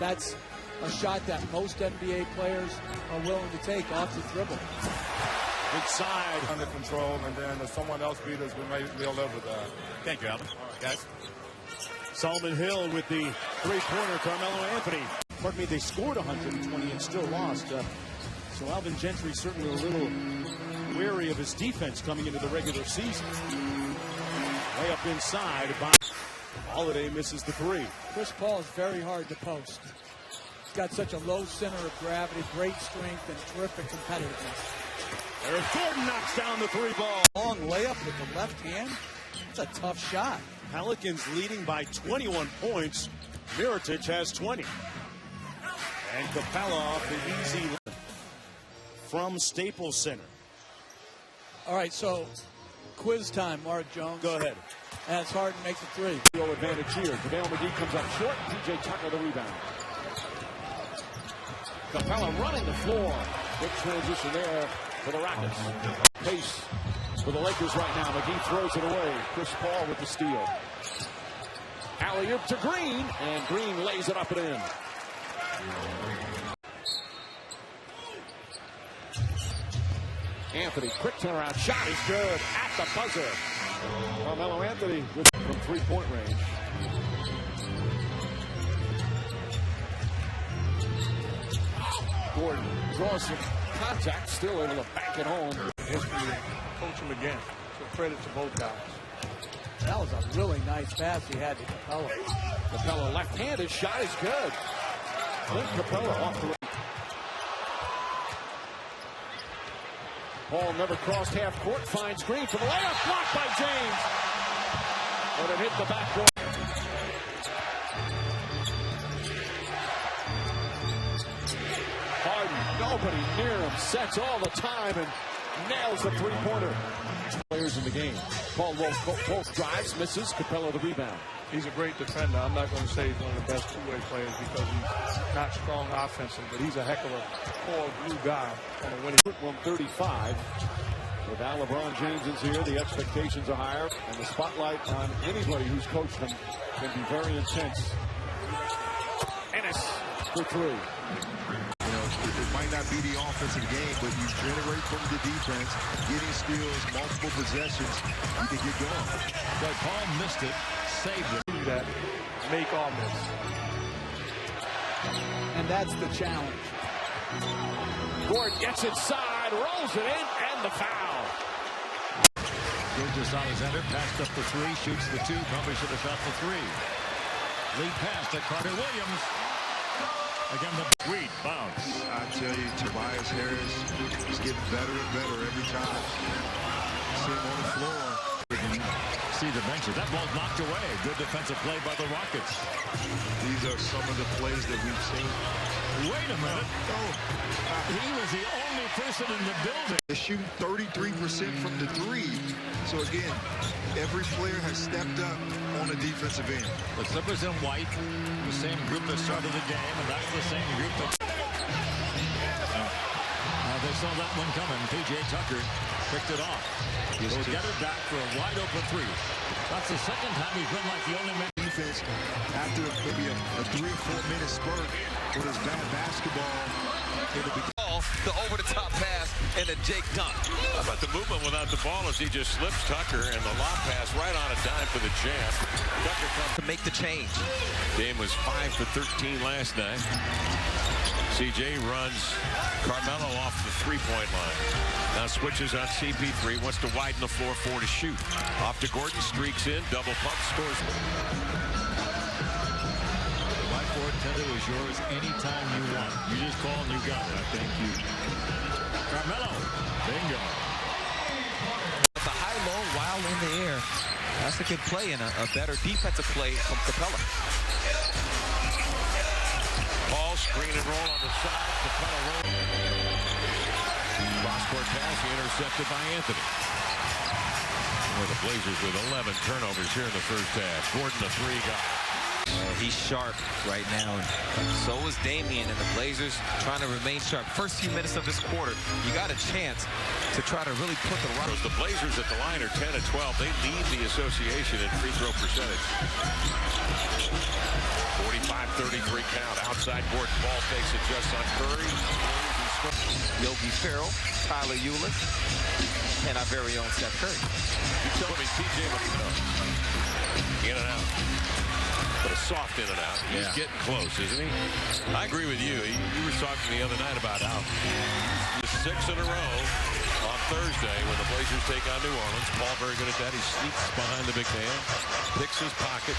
That's a shot that most NBA players are willing to take off the dribble. Inside. Under control, and then if someone else beat us, we'll live with that. Thank you, Alvin. All right, guys. Solomon Hill with the three-pointer. Carmelo Anthony. Pardon me, they scored 120 and still lost. So Alvin Gentry certainly a little wary of his defense coming into the regular season. Way up inside. Holiday misses the three. Chris Paul is very hard to post. He's got such a low center of gravity, great strength, and terrific competitiveness. Eric Gordon knocks down the three ball. Long layup with the left hand. It's a tough shot. Pelicans leading by 21 points. Mirotic has 20. And Capella off the easy from Staples Center. All right, so quiz time, Mark Jones. Go ahead. As Harden makes a three. Real advantage here. JaVale McGee comes up short. PJ Tucker the rebound. Capella running the floor. Good transition there for the Rockets. Pace for the Lakers right now. McGee throws it away. Chris Paul with the steal. Alley-oop to Green, and Green lays it up and in. Anthony, quick turnaround shot is good at the buzzer. Carmelo Anthony from three-point range. Gordon draws some contact, still able to back it home. History, coach him again. So credit to both guys. That was a really nice pass he had to Capella. Capella left-handed shot is good. Clint Capella off the right. Paul never crossed half court, finds Green for the layup, blocked by James. But it hit the back door. Harden, nobody near him, sets all the time and nails the three-pointer. Players in the game. Paul both drives, misses. Capella the rebound. He's a great defender. I'm not going to say he's one of the best two-way players because he's not strong offensively, but he's a heck of a core glue guy on a winning. 135. With now LeBron James is here, the expectations are higher, and the spotlight on anybody who's coached them can be very intense. Ennis for three. It might not be the offensive game, but you generate from the defense, getting steals, multiple possessions, you can get going. But Paul missed it, saved it. That make all miss. And that's the challenge. Gordon gets inside, rolls it in, and the foul. Gilgeous-Alexander passed up the three, shoots the two, probably should have shot the three. Lead pass to Carter Williams. Again, the sweet bounce. I tell you, Tobias Harris is getting better and better every time. See him on the floor. See the benches. That ball's knocked away. Good defensive play by the Rockets. These are some of the plays that we've seen. Wait a minute. He was the only person in the building. They're shooting 33% from the three. So again, every player has stepped up on the defensive end. The Clippers in white, the same group that started the game, and that's the same group that... they saw that one coming. PJ Tucker picked it off. He'll get it back for a wide-open three. That's the second time he's been like the only man. Defense after maybe a 3 or 4 minute spurt with his bad basketball. The over-the-top pass and a Jake dunk. How about the movement without the ball as he just slips Tucker and the lob pass right on a dime for the jam. Tucker comes to make the change. Game was 5 for 13 last night. CJ runs Carmelo off the three-point line. Now switches on CP3, wants to widen the floor, 4 to shoot. Off to Gordon, streaks in, double pump, scores. My Ford tether is yours anytime you want. You just call and you got it. Thank you. Carmelo. Bingo. The high-low while in the air. That's a good play and a better defensive play from Capella. Paul screen and roll on the side. Capella roll. Cross-court pass intercepted by Anthony. The Blazers with 11 turnovers here in the first half. Gordon, the three guy. He's sharp right now, and so is Damian, and the Blazers trying to remain sharp. First few minutes of this quarter, you got a chance to try to really put the Rockets. The Blazers at the line are 10 and 12. They lead the association in free throw percentage. 45-33 count. Outside board, ball fakes it just on Curry. Yogi Ferrell, Tyler Ulis, and our very own Seth Curry. You tell me TJ in and out. But a soft in and out. He's getting close, isn't he? I agree with you. You were talking the other night about how 6 in a row on Thursday when the Blazers take on New Orleans. Paul very good at that. He sneaks behind the big man, picks his pocket.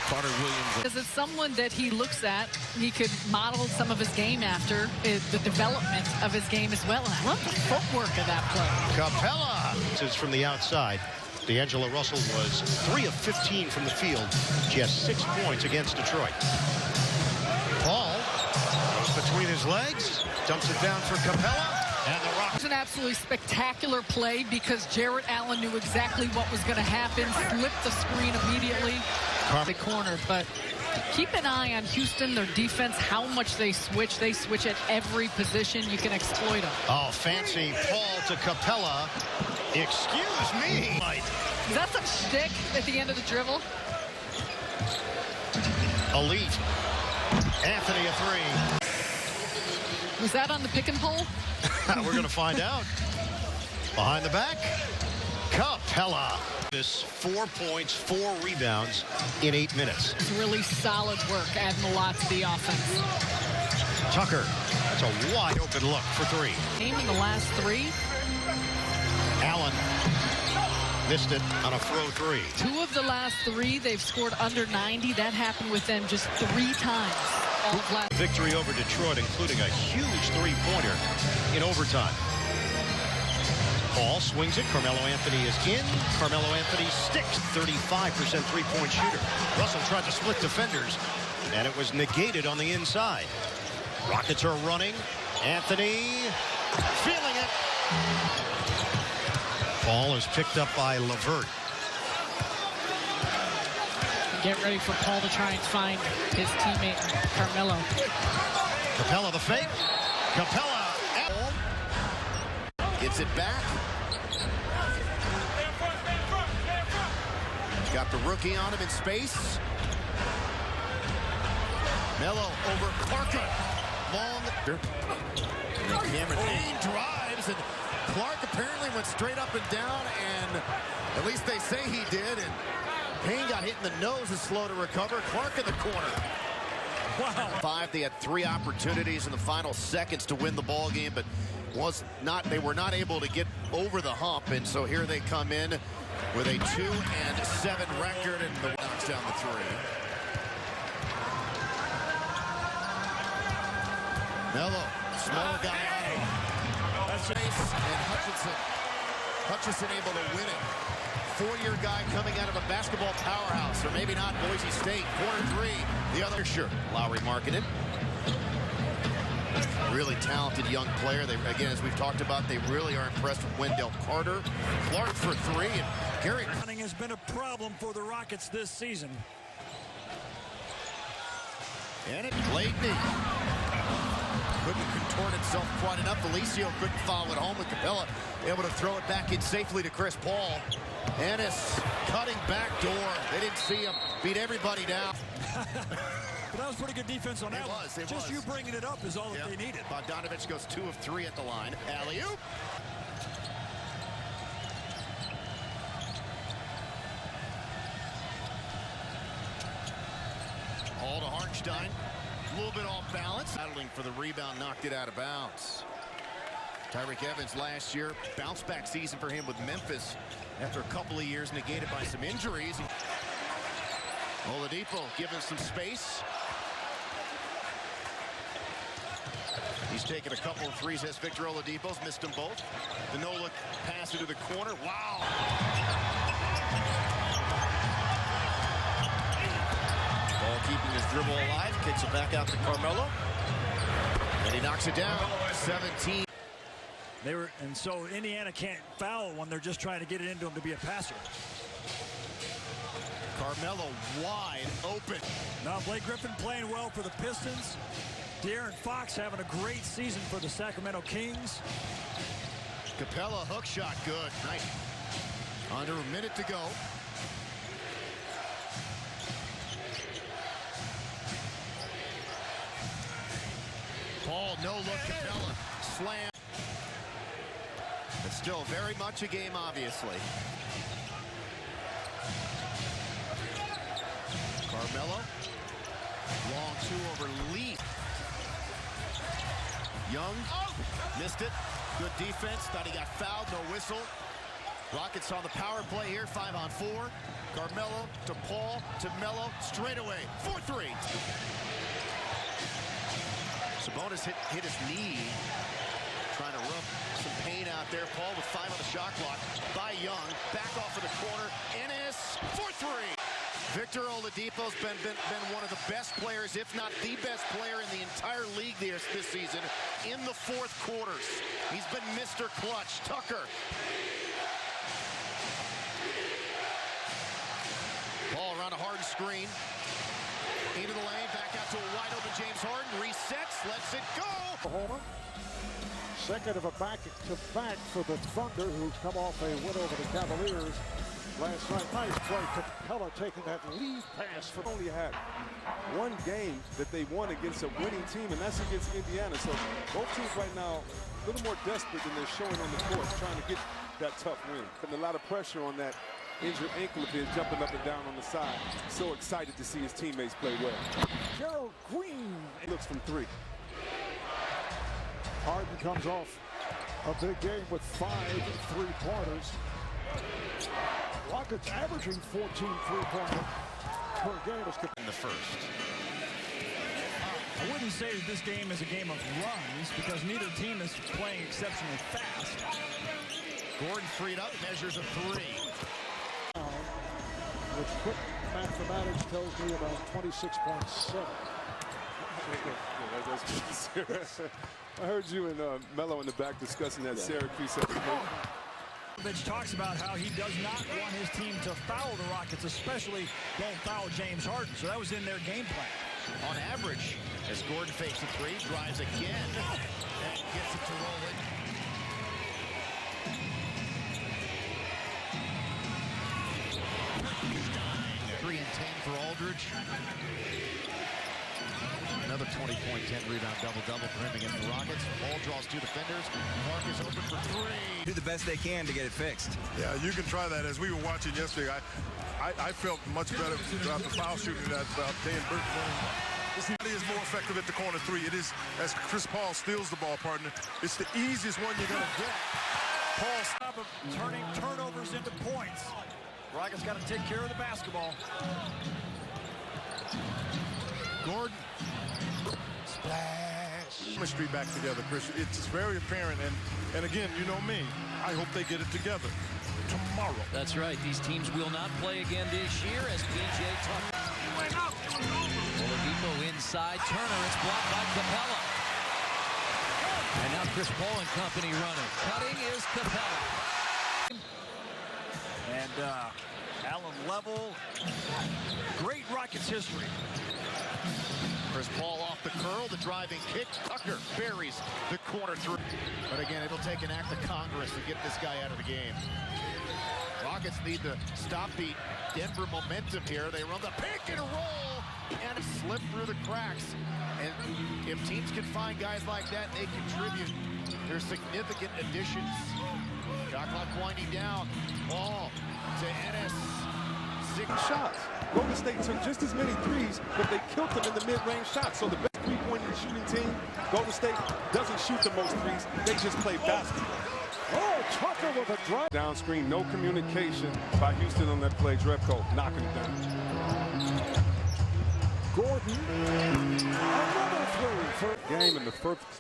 Carter Williams. Because it's someone that he looks at, he could model some of his game after, the development of his game as well. And I love the footwork of that play. Capella is from the outside. D'Angelo Russell was 3 of 15 from the field. Just 6 points against Detroit. Paul goes between his legs, dumps it down for Capella. And the Rockets. It's an absolutely spectacular play because Jarrett Allen knew exactly what was going to happen, flipped the screen immediately. The corner, but keep an eye on Houston, their defense, how much they switch. They switch at every position. You can exploit them. Oh, fancy Paul to Capella. Excuse me. Is that some shtick at the end of the dribble? Elite. Anthony a 3. Was that on the pick and pull? We're going to find out. Behind the back, Capella. This 4 points, 4 rebounds in 8 minutes. It's really solid work, adding a lot to the offense. Tucker, that's a wide open look for 3. Game in the last 3. Allen missed it on a throw 3. 2 of the last 3, they've scored under 90. That happened with them just 3 times. Victory over Detroit, including a huge 3-pointer in overtime. Paul swings it. Carmelo Anthony is in. Carmelo Anthony sticks. 35% three-point shooter. Russell tried to split defenders, and it was negated on the inside. Rockets are running. Anthony feeling it. Ball is picked up by LeVert. Get ready for Paul to try and find his teammate, Carmelo. Capella the fake. Capella. Gets it back. Got the rookie on him in space. Melo over Parker. Long. Cameron Payne drives, and Clark apparently went straight up and down, and at least they say he did. And Payne got hit in the nose, is slow to recover. Clark in the corner. Wow. 5, they had 3 opportunities in the final seconds to win the ball game, but they were not able to get over the hump, and so here they come in with a 2-7 record, and the knocks down the 3. Melo, small guy on him. That's Chase and Hutchinson able to win it. 4-year guy coming out of a basketball powerhouse, or maybe not Boise State. Corner 3, the other sure. Lowry marking it. Really talented young player. They, again, as we've talked about, they really are impressed with Wendell Carter. Clark for 3, and Gary. Running has been a problem for the Rockets this season. And it played me. Couldn't contort himself quite enough. Felicio couldn't follow it home with Capella. Able to throw it back in safely to Chris Paul. Ennis cutting back door. They didn't see him. Beat everybody down. But that was pretty good defense on that one. Just you bringing it up is all that they needed. Bogdanovich goes 2 of 3 at the line. Alley-oop. All to Hartenstein. A little bit off balance. Battling for the rebound, knocked it out of bounds. Tyreke Evans last year, bounce back season for him with Memphis after a couple of years negated by some injuries. Oladipo given some space. He's taken a couple of threes as Victor Oladipo's missed them both. The no-look pass into the corner. Wow. Ball keeping his dribble alive. Kicks it back out to Carmelo. And he knocks it down. 17. And so Indiana can't foul when they're just trying to get it into him to be a passer. Carmelo wide open. Now Blake Griffin playing well for the Pistons. De'Aaron Fox having a great season for the Sacramento Kings. Capella hook shot good. Nice. Under a minute to go. Paul, no look, Capella. Slam. It's still very much a game, obviously. Carmelo. Long two over Lee. Young. Missed it. Good defense. Thought he got fouled. No whistle. Rockets on the power play here. 5-on-4. Carmelo to Paul to Melo. Straight away. 4-3. Sabonis hit his knee. Trying to rub some pain out there. Paul with 5 on the shot clock. By Young. Back off of the corner. Ennis. 4-3. Victor Oladipo's been one of the best players, if not the best player in the entire league this season in the fourth quarters. He's been Mr. Clutch. Tucker. Ball around a Harden screen. Into the lane, back out to a wide open James Harden. Resets, lets it go. Homer. Second of a back-to-back for the Thunder, who come off a win over the Cavaliers last night. Nice play. Capella taking that lead pass. For only had one game that they won against a winning team, and that's against Indiana. So both teams right now a little more desperate than they're showing on the court, trying to get that tough win. Putting a lot of pressure on that injured ankle of his, jumping up and down on the side. So excited to see his teammates play well. Gerald Green looks from 3. Harden comes off a big game with 5 3-pointers. Rockets averaging 14 3-pointers per game in the first. I wouldn't say that this game is a game of runs because neither team is playing exceptionally fast. Gordon freed up, measures a 3. Which quick mathematics tells me about 26.7. I heard you and Melo in the back discussing that Syracuse. Mitch talks about how he does not want his team to foul the Rockets, especially don't foul James Harden. So that was in their game plan. On average, as Gordon fakes a 3, drives again, and gets it to roll it. Three and 10 for Aldridge. Another 20-point, 10-rebound double-double for him against the Rockets. Ball draws 2 defenders. Clark is open for 3. Do the best they can to get it fixed. Yeah, you can try that. As we were watching yesterday, I felt much better about the foul shooting about Dan Burton. He is more effective at the corner 3. It is, as Chris Paul steals the ball, partner, it's the easiest one you're going to get. Paul stop of turning turnovers into points. Rockets got to take care of the basketball. Gordon. Splash. Chemistry back together, Chris. It's very apparent. And again, you know me. I hope they get it together tomorrow. That's right. These teams will not play again this year as PJ Tucker. Oladipo inside. Turner. It's blocked by Capella. And now Chris Paul and company running. Cutting is Capella. And Allen level. Great Rockets history. Chris Paul off the curl, the driving kick. Tucker buries the corner 3. But again, it'll take an act of Congress to get this guy out of the game. Rockets need to stop the Denver momentum here. They run the pick and roll and slip through the cracks. And if teams can find guys like that, they contribute. They're significant additions. Shot clock winding down. Ball to Ennis. 6 shots. Golden State took just as many threes, but they killed them in the mid-range shots. So the best three-point shooting team, Golden State, doesn't shoot the most threes. They just play basketball. Oh, Tucker with a drive. Down screen, no communication by Houston on that play. Drepko knocking it down. Gordon, another 3 for game in the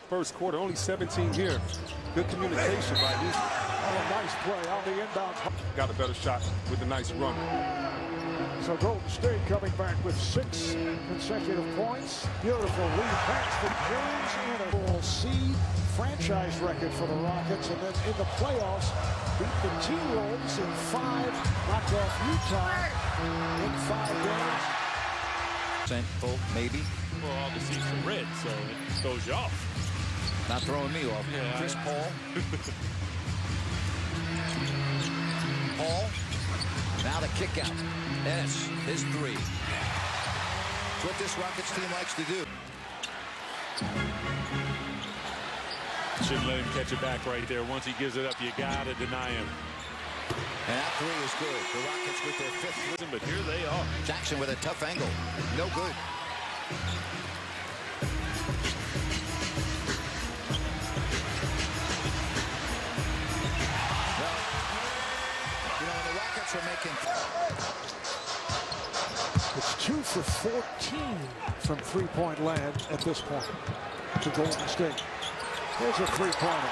first quarter. Only 17 here. Good communication by Houston. Oh, a nice play on the inbound. Got a better shot with a nice run. So Golden State coming back with 6 consecutive points. Beautiful lead pass for James and a C franchise record for the Rockets. And then in the playoffs, beat the T-Wolves in 5, knocked off Utah. in 5 games. Full, maybe. Well, all the seats are red, so it throws you off. Not throwing me off. Yeah, Chris Paul. Paul. Now the kick out. Ennis, his three. It's what this Rockets team likes to do. Shouldn't let him catch it back right there. Once he gives it up, you gotta deny him. And that three is good. The Rockets with their 5th. But here they are. Jackson with a tough angle. No good. Well, you know, when the Rockets are making... It's 2 for 14 from three-point land at this point to Golden State. There's a three-pointer.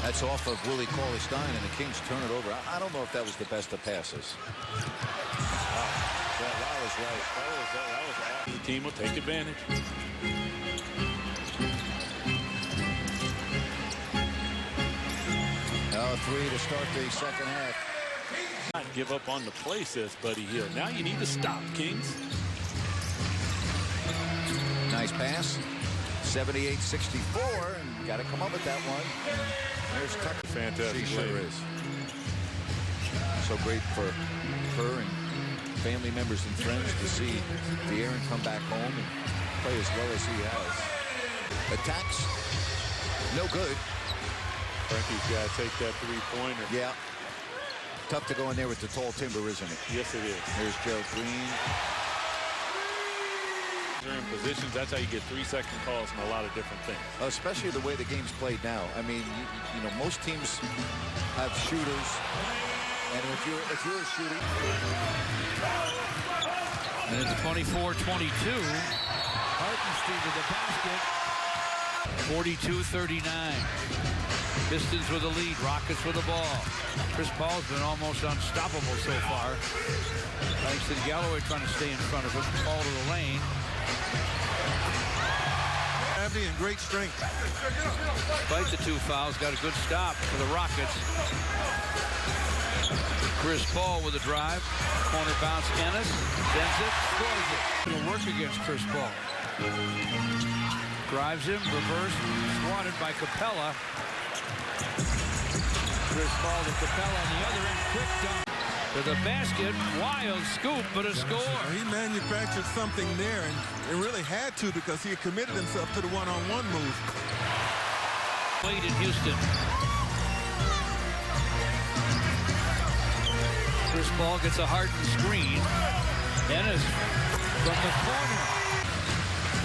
That's off of Willie Cauley-Stein, and the Kings turn it over. I don't know if that was the best of passes. That was right. That was the team will take advantage. Now a three to start the second half. Not give up on the play, says Buddy Hill. Now you need to stop, Kings. Nice pass. 78-64, and got to come up with that one. There's Tucker. Fantastic. She sure is. So great for her and family members and friends to see De'Aaron come back home and play as well as he has. Attacks, no good. Frankie's got to take that three-pointer. Yeah. Tough to go in there with the tall timber, isn't it? Yes, it is. There's Gerald Green. They're in positions. That's how you get 3-second calls and a lot of different things. Especially the way the game's played now. I mean, you know, most teams have shooters, and if you're a shooter. And it's 24-22. Hartenstein to the basket. 42-39. Pistons with the lead. Rockets with the ball. Chris Paul's been almost unstoppable so far. Thanks to Galloway trying to stay in front of him. Ball to the lane. Gravity and great strength. Despite the 2 fouls, got a good stop for the Rockets. Chris Paul with a drive. Corner bounce, Ennis. Sends it, scores it. It'll work against Chris Paul. Drives him, reverse, swatted by Capella. Chris Paul to Capella on the other end, quick dunk. To the basket, wild scoop, but a score. He manufactured something there, and it really had to because he had committed himself to the one-on-one move. Wade in Houston. Chris Paul gets a Harden screen. Ennis from the corner.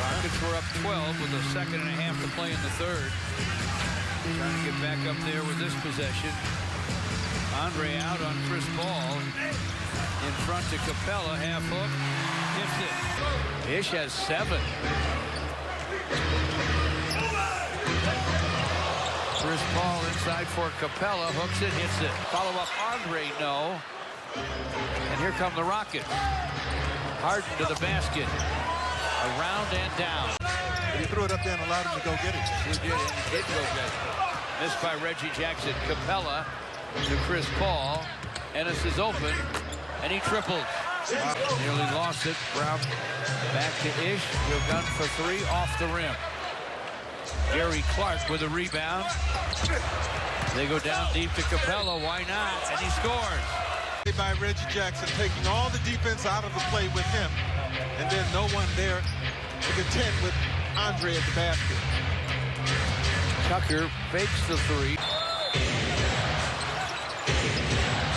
Rockets were up 12 with a second and a half to play in the third. Trying to get back up there with this possession. Andre out on Chris Paul. In front to Capella, half hook. Hits it. Ish has 7. Chris Paul inside for Capella. Hooks it, hits it. Follow up Andre, no. And here come the Rockets. Harden to the basket. Around and down. He threw it up there and allowed him to go get it. He did, and he did go get it. Missed by Reggie Jackson. Capella to Chris Paul. Ennis is open, and he tripled. Nearly lost it. Brown back to Ish. He'll gun for 3 off the rim. Gary Clark with a rebound. They go down deep to Capella. Why not? And he scores. By Reggie Jackson, taking all the defense out of the play with him, and then no one there to contend with Andre at the basket. Tucker fakes the 3.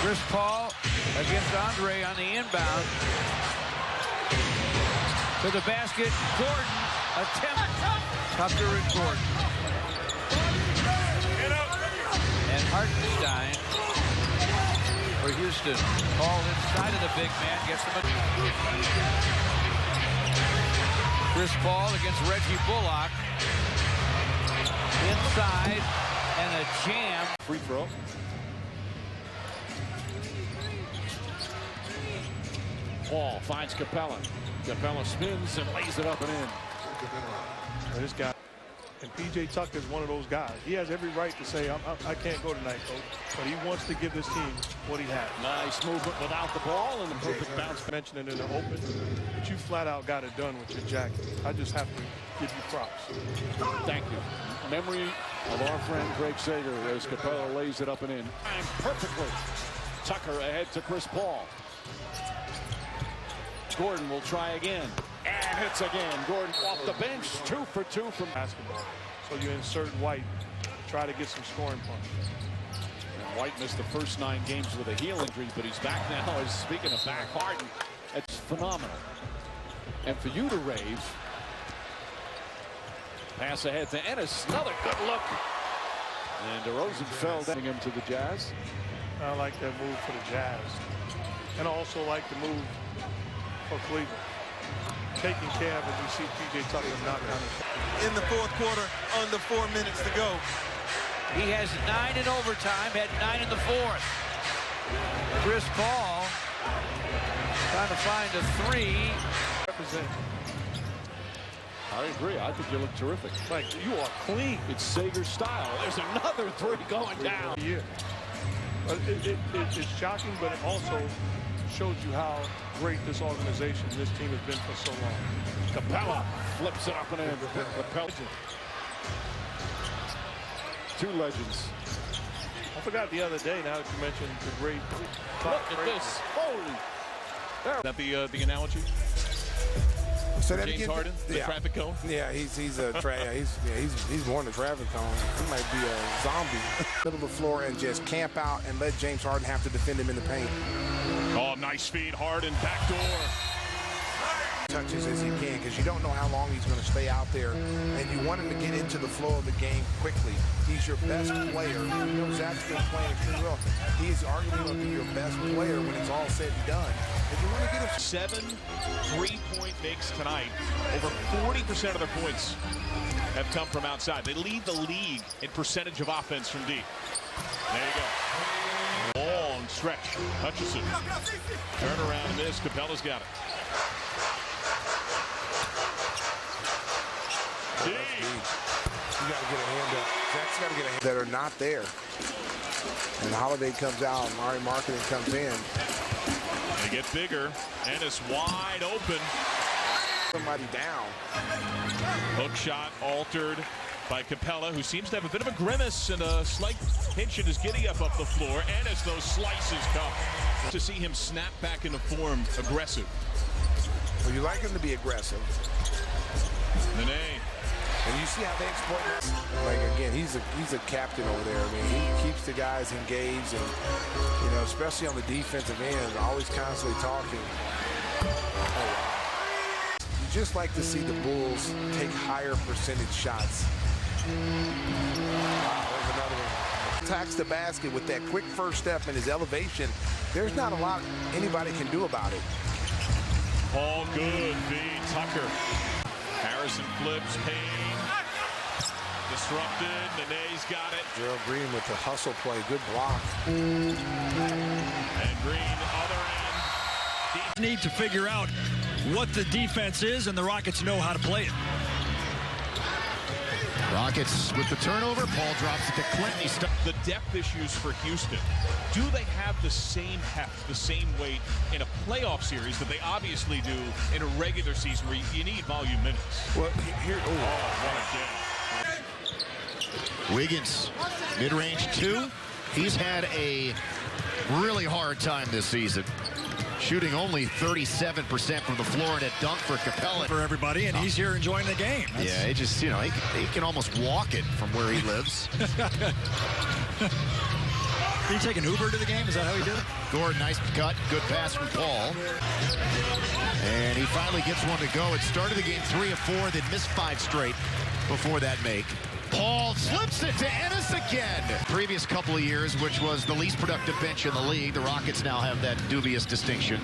Chris Paul against Andre on the inbound. To the basket. Gordon attempt. Tucker and Gordon. And Hartenstein for Houston. Paul inside of the big man. Gets him a... Chris Paul against Reggie Bullock. Inside and a jam. Free throw. Paul finds Capella. Capella spins and lays it up and in. This guy. And P.J. Tucker is one of those guys. He has every right to say, I can't go tonight, coach. But he wants to give this team what he has. Nice movement without the ball and the perfect bounce. Mentioned it in the open, but you flat out got it done with your jacket. I just have to give you props. Thank you. Memory of our friend Craig Sager as Capella lays it up and in. And perfectly. Tucker ahead to Chris Paul. Gordon will try again. And hits again. Gordon off the bench. 2 for 2 from basketball. So you insert White, try to get some scoring points. White missed the first 9 games with a heel injury, but he's back now. As speaking of back, Harden, it's phenomenal. And for you to rave, pass ahead to Ennis. Another good look. And DeRozan fell down him to the Jazz. I like that move for the Jazz. And I also like the move for Cleveland. Taking care of it, we see P.J. Tucker knock down his. In the fourth quarter, under 4 minutes to go. He has 9 in overtime, had 9 in the fourth. Chris Paul trying to find a 3. Represent. I agree. I think you look terrific. Like, you are clean. It's Sager style. There's another 3 going down. Yeah. It's shocking, but it also shows you how great this organization, this team has been for so long. Capella flips it up and in. Capella. 2 legends. I forgot the other day, now that you mentioned the great. Look at this. Holy. Is that the analogy? So that James Harden, the traffic cone? Yeah, he's more than a traffic cone. He might be a zombie. Middle of the floor and just camp out and let James Harden have to defend him in the paint. Oh, nice feed, Harden, backdoor. Touches as he can, because you don't know how long he's going to stay out there, and you want him to get into the flow of the game quickly. He's your best player. You know Zach's been playing pretty well. He's arguably going to be your best player when it's all said and done. If you want to get him 7 3-point makes tonight. Over 40% of their points have come from outside. They lead the league in percentage of offense from deep. There you go. Long stretch. Hutchison. Turn around and miss. Capella's got it. You got to get a hand up. Zach's got to get a hand that are not there. And Holiday comes out, and Mari Marketing comes in. They get bigger. Ennis wide open. Somebody down. Hook shot altered by Capella, who seems to have a bit of a grimace and a slight pinch in his giddy-up the floor. Ennis, those slices come. To see him snap back into form, aggressive. Well, you like him to be aggressive. Nene. And you see how they exploit that. Like, again, he's a captain over there. I mean, he keeps the guys engaged, and, you know, especially on the defensive end, always constantly talking. You just like to see the Bulls take higher percentage shots. Wow, there's another one. Attacks the basket with that quick first step and his elevation. There's not a lot anybody can do about it. All good, B. Tucker. Harrison flips, Payne. Disrupted, Nene's got it. Gerald Green with the hustle play, good block. And Green, other end. Need to figure out what the defense is, and the Rockets know how to play it. Rockets with the turnover. Paul drops it to Clinton. The depth issues for Houston. Do they have the same heft, the same weight in a playoff series that they obviously do in a regular season where you need volume minutes? Well, here, what a game. Wiggins, mid-range 2. He's had a really hard time this season. Shooting only 37% from the floor and a dunk for Capella. For everybody, and he's here enjoying the game. Yeah, it just, you know, he can almost walk it from where he lives. Did he take an Uber to the game? Is that how he did it? Gordon, nice cut. Good pass from Paul. And he finally gets one to go. It started the game 3 of 4, then missed 5 straight before that make. Paul slips it to Ennis again. Previous couple of years, which was the least productive bench in the league, the Rockets now have that dubious distinction.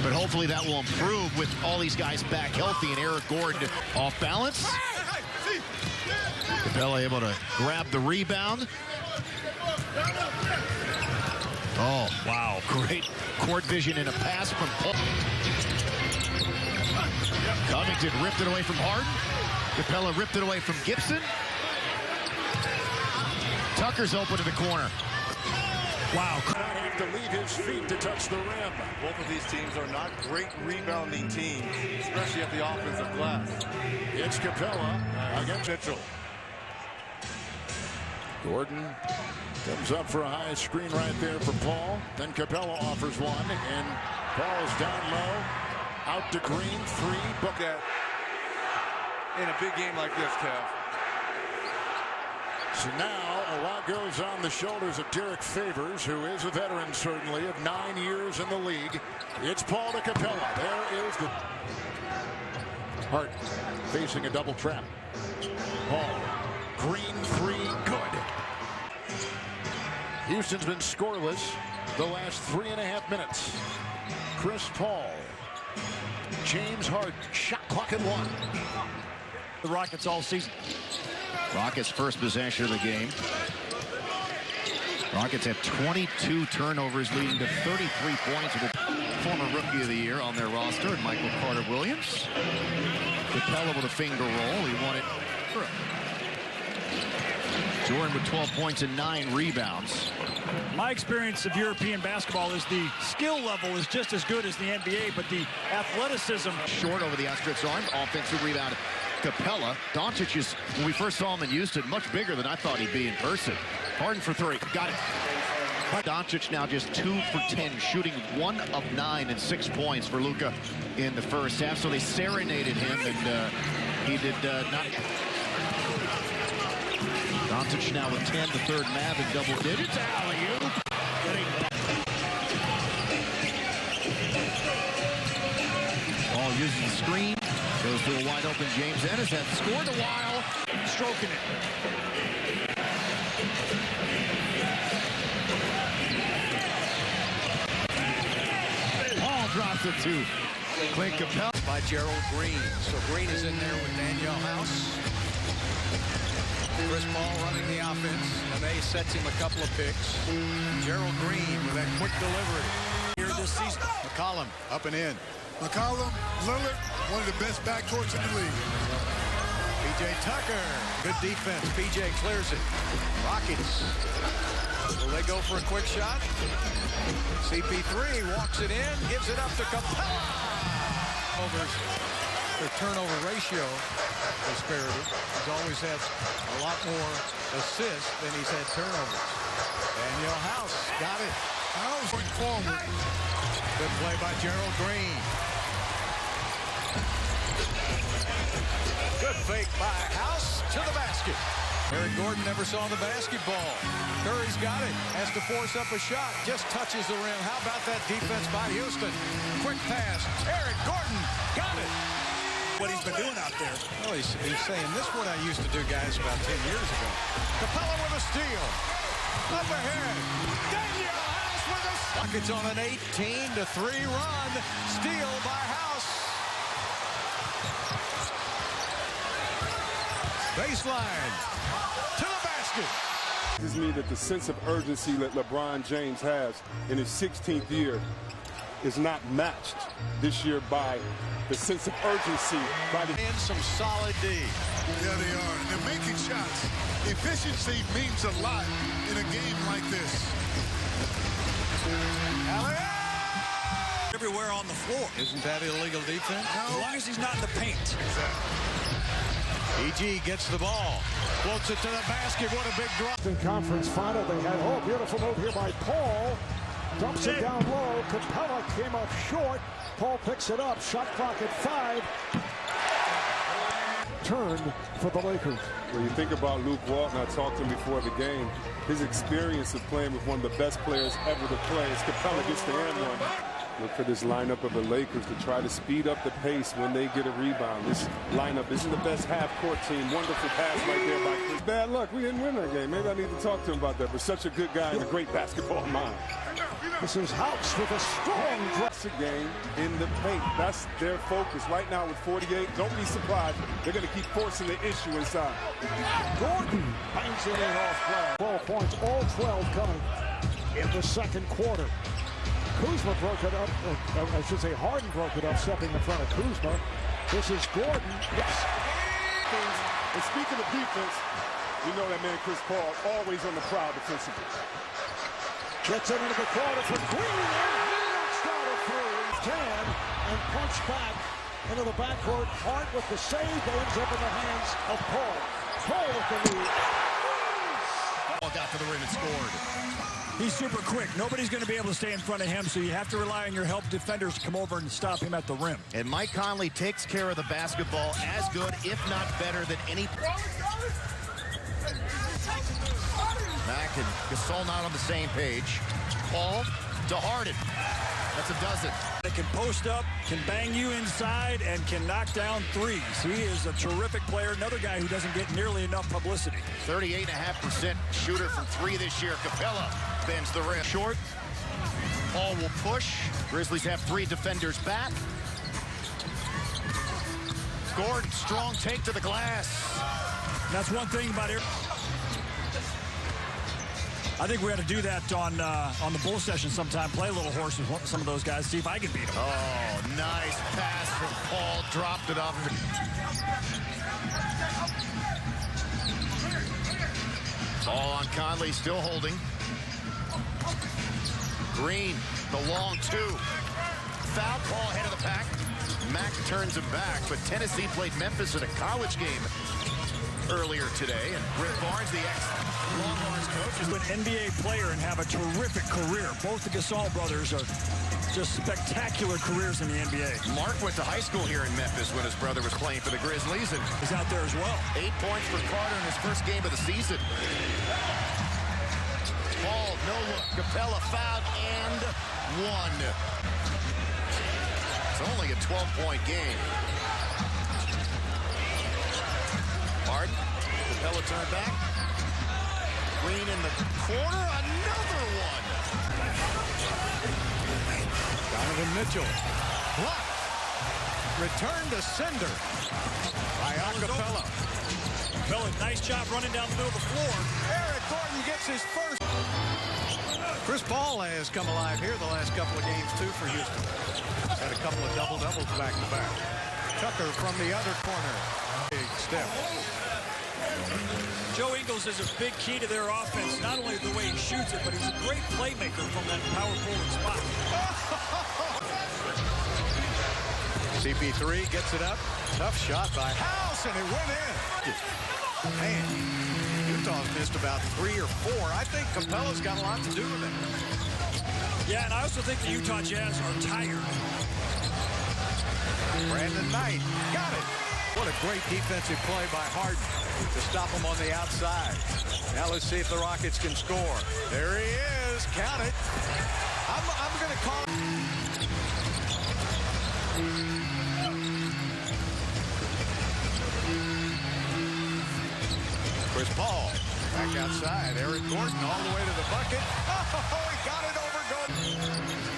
But hopefully that will improve with all these guys back healthy and Eric Gordon off balance. Capella able to grab the rebound. Oh, wow. Great court vision and a pass from Paul. Covington ripped it away from Harden. Capella ripped it away from Gibson. Tucker's open to the corner. Wow. Not have to leave his feet to touch the rim. Both of these teams are not great rebounding teams, especially at the offensive glass. It's Capella against Mitchell. Gordon comes up for a high screen right there for Paul. Then Capella offers one, and Paul's down low. Out to Green, three. Book that in a big game like this, Kev. So now a lot goes on the shoulders of Derek Favors, who is a veteran certainly of 9 years in the league. It's Paul to Capella. There is the Hart facing a double trap. Paul, Green, three, good. Houston's been scoreless the last 3.5 minutes. Chris Paul, James Hart, shot clock at 1. The Rockets all season. Rockets' first possession of the game. Rockets have 22 turnovers, leading to 33 points with a former Rookie of the Year on their roster, and Michael Carter-Williams. Capella with a finger roll. He won it. Jordan with 12 points and 9 rebounds. My experience of European basketball is the skill level is just as good as the NBA, but the athleticism. Short over the outstretched arm. Offensive rebound. Capella. Doncic is, when we first saw him in Houston, much bigger than I thought he'd be in person. Harden for 3. Got it. Doncic now just 2 for 10, shooting 1 of 9 and 6 points for Luka in the first half. So they serenaded him, and he did not. Doncic now with 10, the third Mav in double digits. Alley-oop. Paul uses the screen. Goes to a wide open James Ennis. Hasn't scored a while. Stroking it. Paul drops it to Clint Capella. By Gerald Green. So Green is in there with Danielle House. Chris Paul running the offense. Nene sets him a couple of picks. Gerald Green with that quick delivery. Here this season. McCollum up and in. McCollum, Lillard, one of the best backcourts in the league. PJ Tucker. Good defense. PJ clears it. Rockets. Will they go for a quick shot? CP3 walks it in, gives it up to Capella. Their turnover ratio disparity. He's always had a lot more assists than he's had turnovers. Danielle House got it. House going forward. Good play by Gerald Green. Good fake by House to the basket. Eric Gordon never saw the basketball. Curry's got it. Has to force up a shot. Just touches the rim. How about that defense by Houston? Quick pass. Eric Gordon got it. What he's been doing out there. Well, he's saying this is what I used to do, guys, about 10 years ago. Capella with a steal. Up ahead. Danielle House with a Rockets on an 18-3 run. Steal by House. Baseline. To the basket. This means that the sense of urgency that LeBron James has in his 16th year is not matched this year by the sense of urgency by the... And some solid D. Yeah, they are. And they're making shots. Efficiency means a lot in a game like this. Everywhere on the floor. Isn't that illegal defense? No. As long as he's not in the paint. Exactly. EG gets the ball. Floats it to the basket. What a big drop. In conference final, they had, beautiful move here by Paul. Dumps it down low. Capella came up short. Paul picks it up. Shot clock at 5. Turn for the Lakers. When you think about Luke Walton, I talked to him before the game. His experience of playing with one of the best players ever to play as Capella gets the end one. Look for this lineup of the Lakers to try to speed up the pace when they get a rebound. This lineup isn't the best half-court team. Wonderful pass right there by Chris. Bad luck. We didn't win that game. Maybe I need to talk to him about that. But such a good guy and a great basketball mind. This is House with a strong dress game in the paint. That's their focus right now with 48. Don't be surprised. They're going to keep forcing the issue inside. Gordon bangs it in off play. 12 points, all 12 coming in the second quarter. Kuzma broke it up. I should say Harden broke it up, stepping in front of Kuzma. This is Gordon. Yes. things. And speaking of defense, you know that man Chris Paul always on the prowl defensively. Gets it into the corner for Green, and he knocks down a three. Can and punch back into the backcourt. Hart with the save that ends up in the hands of Paul. Paul with the lead. Paul got to the rim and scored. He's super quick. Nobody's going to be able to stay in front of him, so you have to rely on your help defenders to come over and stop him at the rim. And Mike Conley takes care of the basketball as good, if not better, than any. Mack and Gasol not on the same page. Paul to Harden. That's a dozen. They can post up, can bang you inside, and can knock down threes. He is a terrific player. Another guy who doesn't get nearly enough publicity. 38.5% shooter from three this year. Capella bends the rim. Short. Paul will push. Grizzlies have three defenders back. Gordon, strong take to the glass. That's one thing about it. I think we got to do that on the bull session sometime. Play a little horse with some of those guys. See if I can beat them. Oh, nice pass from Paul. Dropped it off. Ball on Conley, still holding. Green, the long two. Foul, Paul ahead of the pack. Mack turns him back, but Tennessee played Memphis in a college game earlier today, and Rick Barnes, the ex-Longhorns coach, is an NBA player and have a terrific career. Both the Gasol brothers are just spectacular careers in the NBA. Mark went to high school here in Memphis when his brother was playing for the Grizzlies, and he's out there as well. 8 points for Carter in his first game of the season. Paul, no look. Capella fouled and one. It's only a 12-point game. Harden, Capella turned back. Green in the corner, another one. Donovan Mitchell. Block. Return to sender by Capella. Capella, nice job running down the middle of the floor. Eric Gordon gets his first. Chris Paul has come alive here the last couple of games, too, for Houston. He's had a couple of double-doubles back-to-back. Tucker from the other corner. Big step. Joe Ingles is a big key to their offense, not only the way he shoots it, but he's a great playmaker from that power forward spot. CP3 gets it up. Tough shot by House, and it went in. Man, Utah's missed about 3 or 4. I think Capella's got a lot to do with it. Yeah, and I also think the Utah Jazz are tired. Brandon Knight got it. What a great defensive play by Harden to stop him on the outside. Now let's see if the Rockets can score. There he is. Count it. I'm going to call. Chris Paul back outside. Eric Gordon all the way to the bucket. Oh, he got it over Gordon.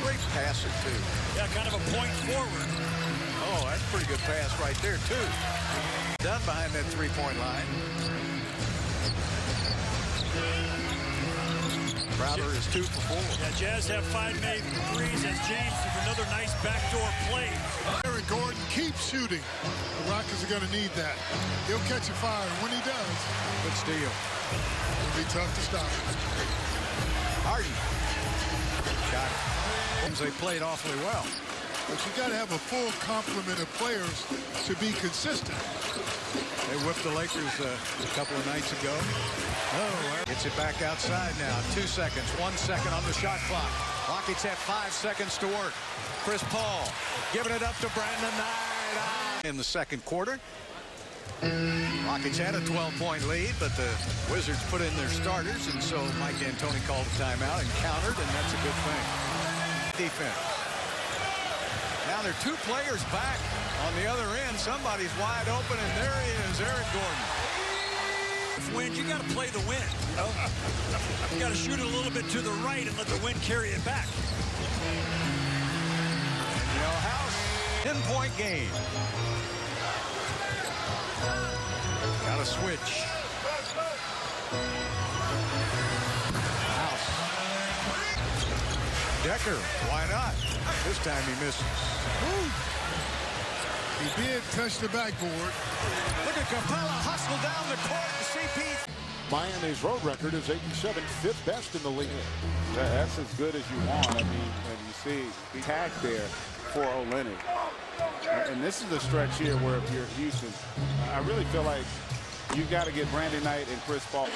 Great passer, too. Yeah, kind of a point forward. Oh, that's a pretty good pass right there, too. Done behind that three-point line. Crowder is 2 for 4. Yeah, Jazz have 5 made threes as James with another nice backdoor play. Eric Gordon keeps shooting. The Rockets are going to need that. He'll catch a fire, and when he does, good steal. It'll be tough to stop. Harden. Got it. They played awfully well. But you got to have a full complement of players to be consistent. They whipped the Lakers a couple of nights ago. Oh, gets it back outside now. 2 seconds, 1 second on the shot clock. Rockets have 5 seconds to work. Chris Paul giving it up to Brandon Knight in the second quarter. Rockets had a 12-point lead, but the Wizards put in their starters, and so Mike D'Antoni called a timeout and countered, and that's a good thing. Defense. Now there are 2 players back on the other end. Somebody's wide open, and there he is, Eric Gordon. Wind, you got to play the wind. You know? You got to shoot it a little bit to the right and let the wind carry it back. And House, 10-point game. Got to switch. House. Decker, why not? This time he misses. Woo. He did touch the backboard. Look at Capella hustle down the court to CP. Miami's road record is 87, fifth best in the league. That's as good as you want. I mean, and you see the tag there for Olenek. And this is a stretch here where if you're Houston, I really feel like you got to get Brandon Knight and Chris Paul.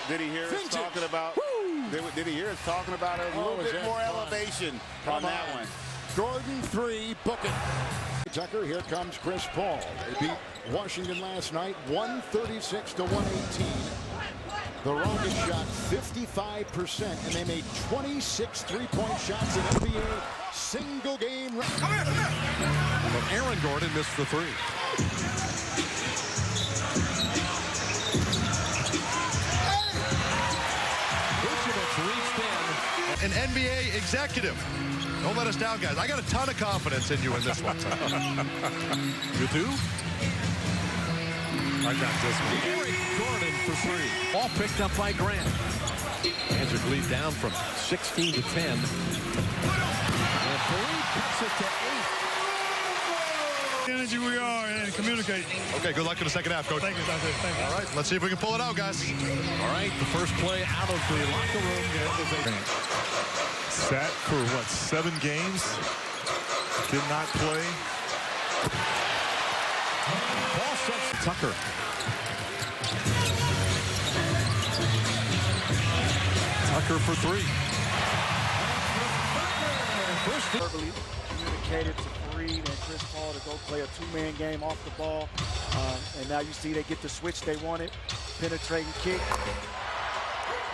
Did he hear us talking about? Did he hear us talking about a little bit more elevation on that one? Gordon 3, book it. Tucker, here comes Chris Paul. They beat Washington last night, 136 to 118. The Rockets shot 55%, and they made 26 three-point shots in NBA single game. Come here. But Aaron Gordon missed the three. An NBA executive. Don't let us down, guys. I got a ton of confidence in you in this one. You do? I got this one. Eric Gordon for three. Ball picked up by Grant. Magic lead down from 16 to 10. And Fareed cuts it to 8. Energy we are and communicate. Okay, good luck in the second half, Coach. Thank you. Thank you. All right, let's see if we can pull it out, guys. All right, the first play out of the locker room is a sat for what, 7 games? Did not play. Ball sets Tucker. Tucker for 3. Verbally communicated to Fareed and Chris Paul to go play a two-man game off the ball. And now you see they get the switch they wanted. Penetrating kick.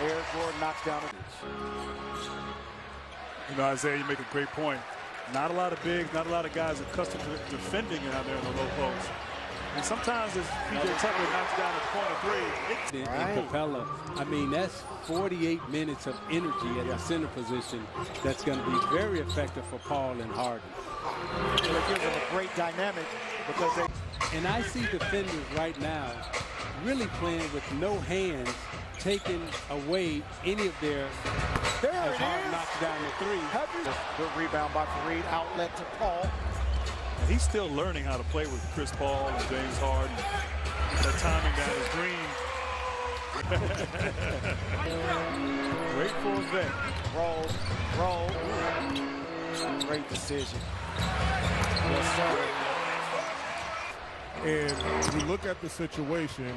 Eric Gordon knocks down it. You know, Isaiah, you make a great point. Not a lot of bigs, not a lot of guys accustomed to defending out there in the low post. And sometimes as P.J. Tucker knocks down the corner 3. And Capella, I mean, that's 48 minutes of energy at the center position that's going to be very effective for Paul and Harden. So it gives them a great dynamic because they... And I see defenders right now really playing with no hands, taking away any of their... There it Harden is. Knocks down the 3. Good rebound by Fareed. Outlet to Paul. And he's still learning how to play with Chris Paul and James Harden. That timing down is green. Great for a vet. Roll. Great decision. Yes, sir. And when you look at the situation,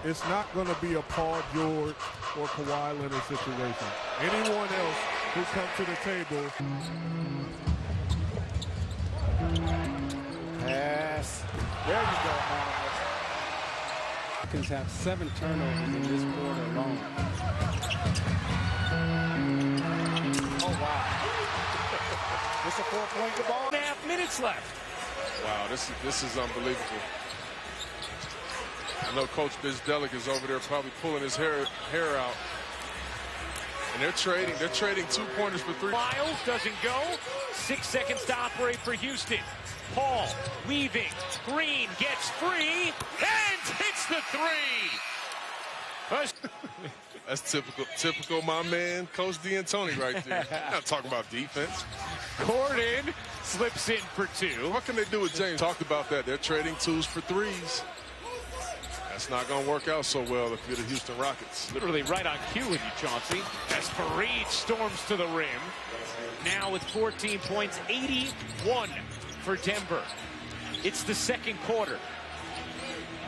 it's not going to be a Paul George or Kawhi Leonard situation. Anyone else who comes to the table. Pass. There you go, Hawkins have 7 turnovers in this quarter alone. Oh, wow. This a 4-point ball. 1.5 minutes left. Wow, this is unbelievable. I know Coach Bizdelic is over there probably pulling his hair out. And they're trading 2-pointers for 3. Miles doesn't go. 6 seconds to operate for Houston. Paul weaving. Green gets free and hits the 3. That's typical my man, Coach D'Antoni right there. Not talking about defense. Gordon slips in for 2. What can they do with James? Talked about that. They're trading 2s for 3s. That's not going to work out so well if you're the Houston Rockets. Literally right on cue with you, Chauncey. As Fareed storms to the rim. Now with 14 points, 81 for Denver. It's the second quarter.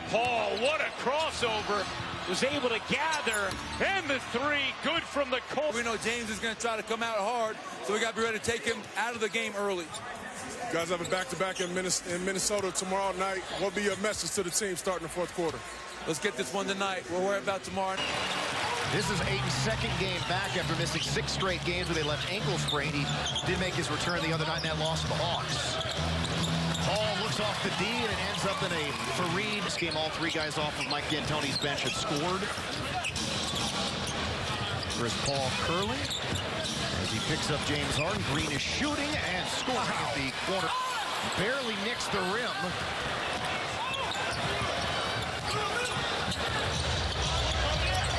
Paul, what a crossover. Was able to gather, and the 3, good from the court. We know James is going to try to come out hard, so we got to be ready to take him out of the game early. You guys have a back-to-back in Minnesota tomorrow night. What will be your message to the team starting the fourth quarter? Let's get this one tonight. We'll worry about tomorrow. This is Ayton's second game back after missing 6 straight games where they left ankle sprain. He did make his return the other night in that loss to the Hawks. Paul looks off the D and it ends up in a Fareed. This game, all 3 guys off of Mike D'Antoni's bench have scored. Chris Paul curling as he picks up James Harden. Green is shooting and scoring at the corner. Barely nicks the rim.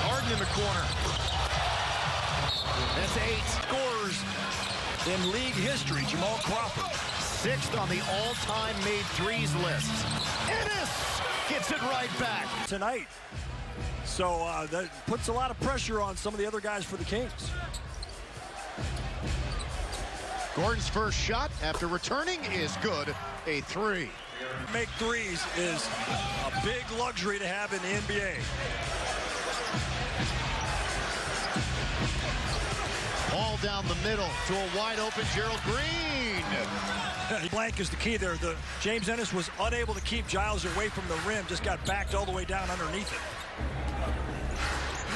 Harden in the corner. That's 8 scores in league history. Jamal Crawford. 6th on the all-time made threes list. Ennis gets it right back. Tonight. So that puts a lot of pressure on some of the other guys for the Kings. Gordon's first shot after returning is good. A 3. Make threes is a big luxury to have in the NBA. Ball down the middle to a wide open Gerald Green. Blank is the key there. James Ennis was unable to keep Giles away from the rim, just got backed all the way down underneath it.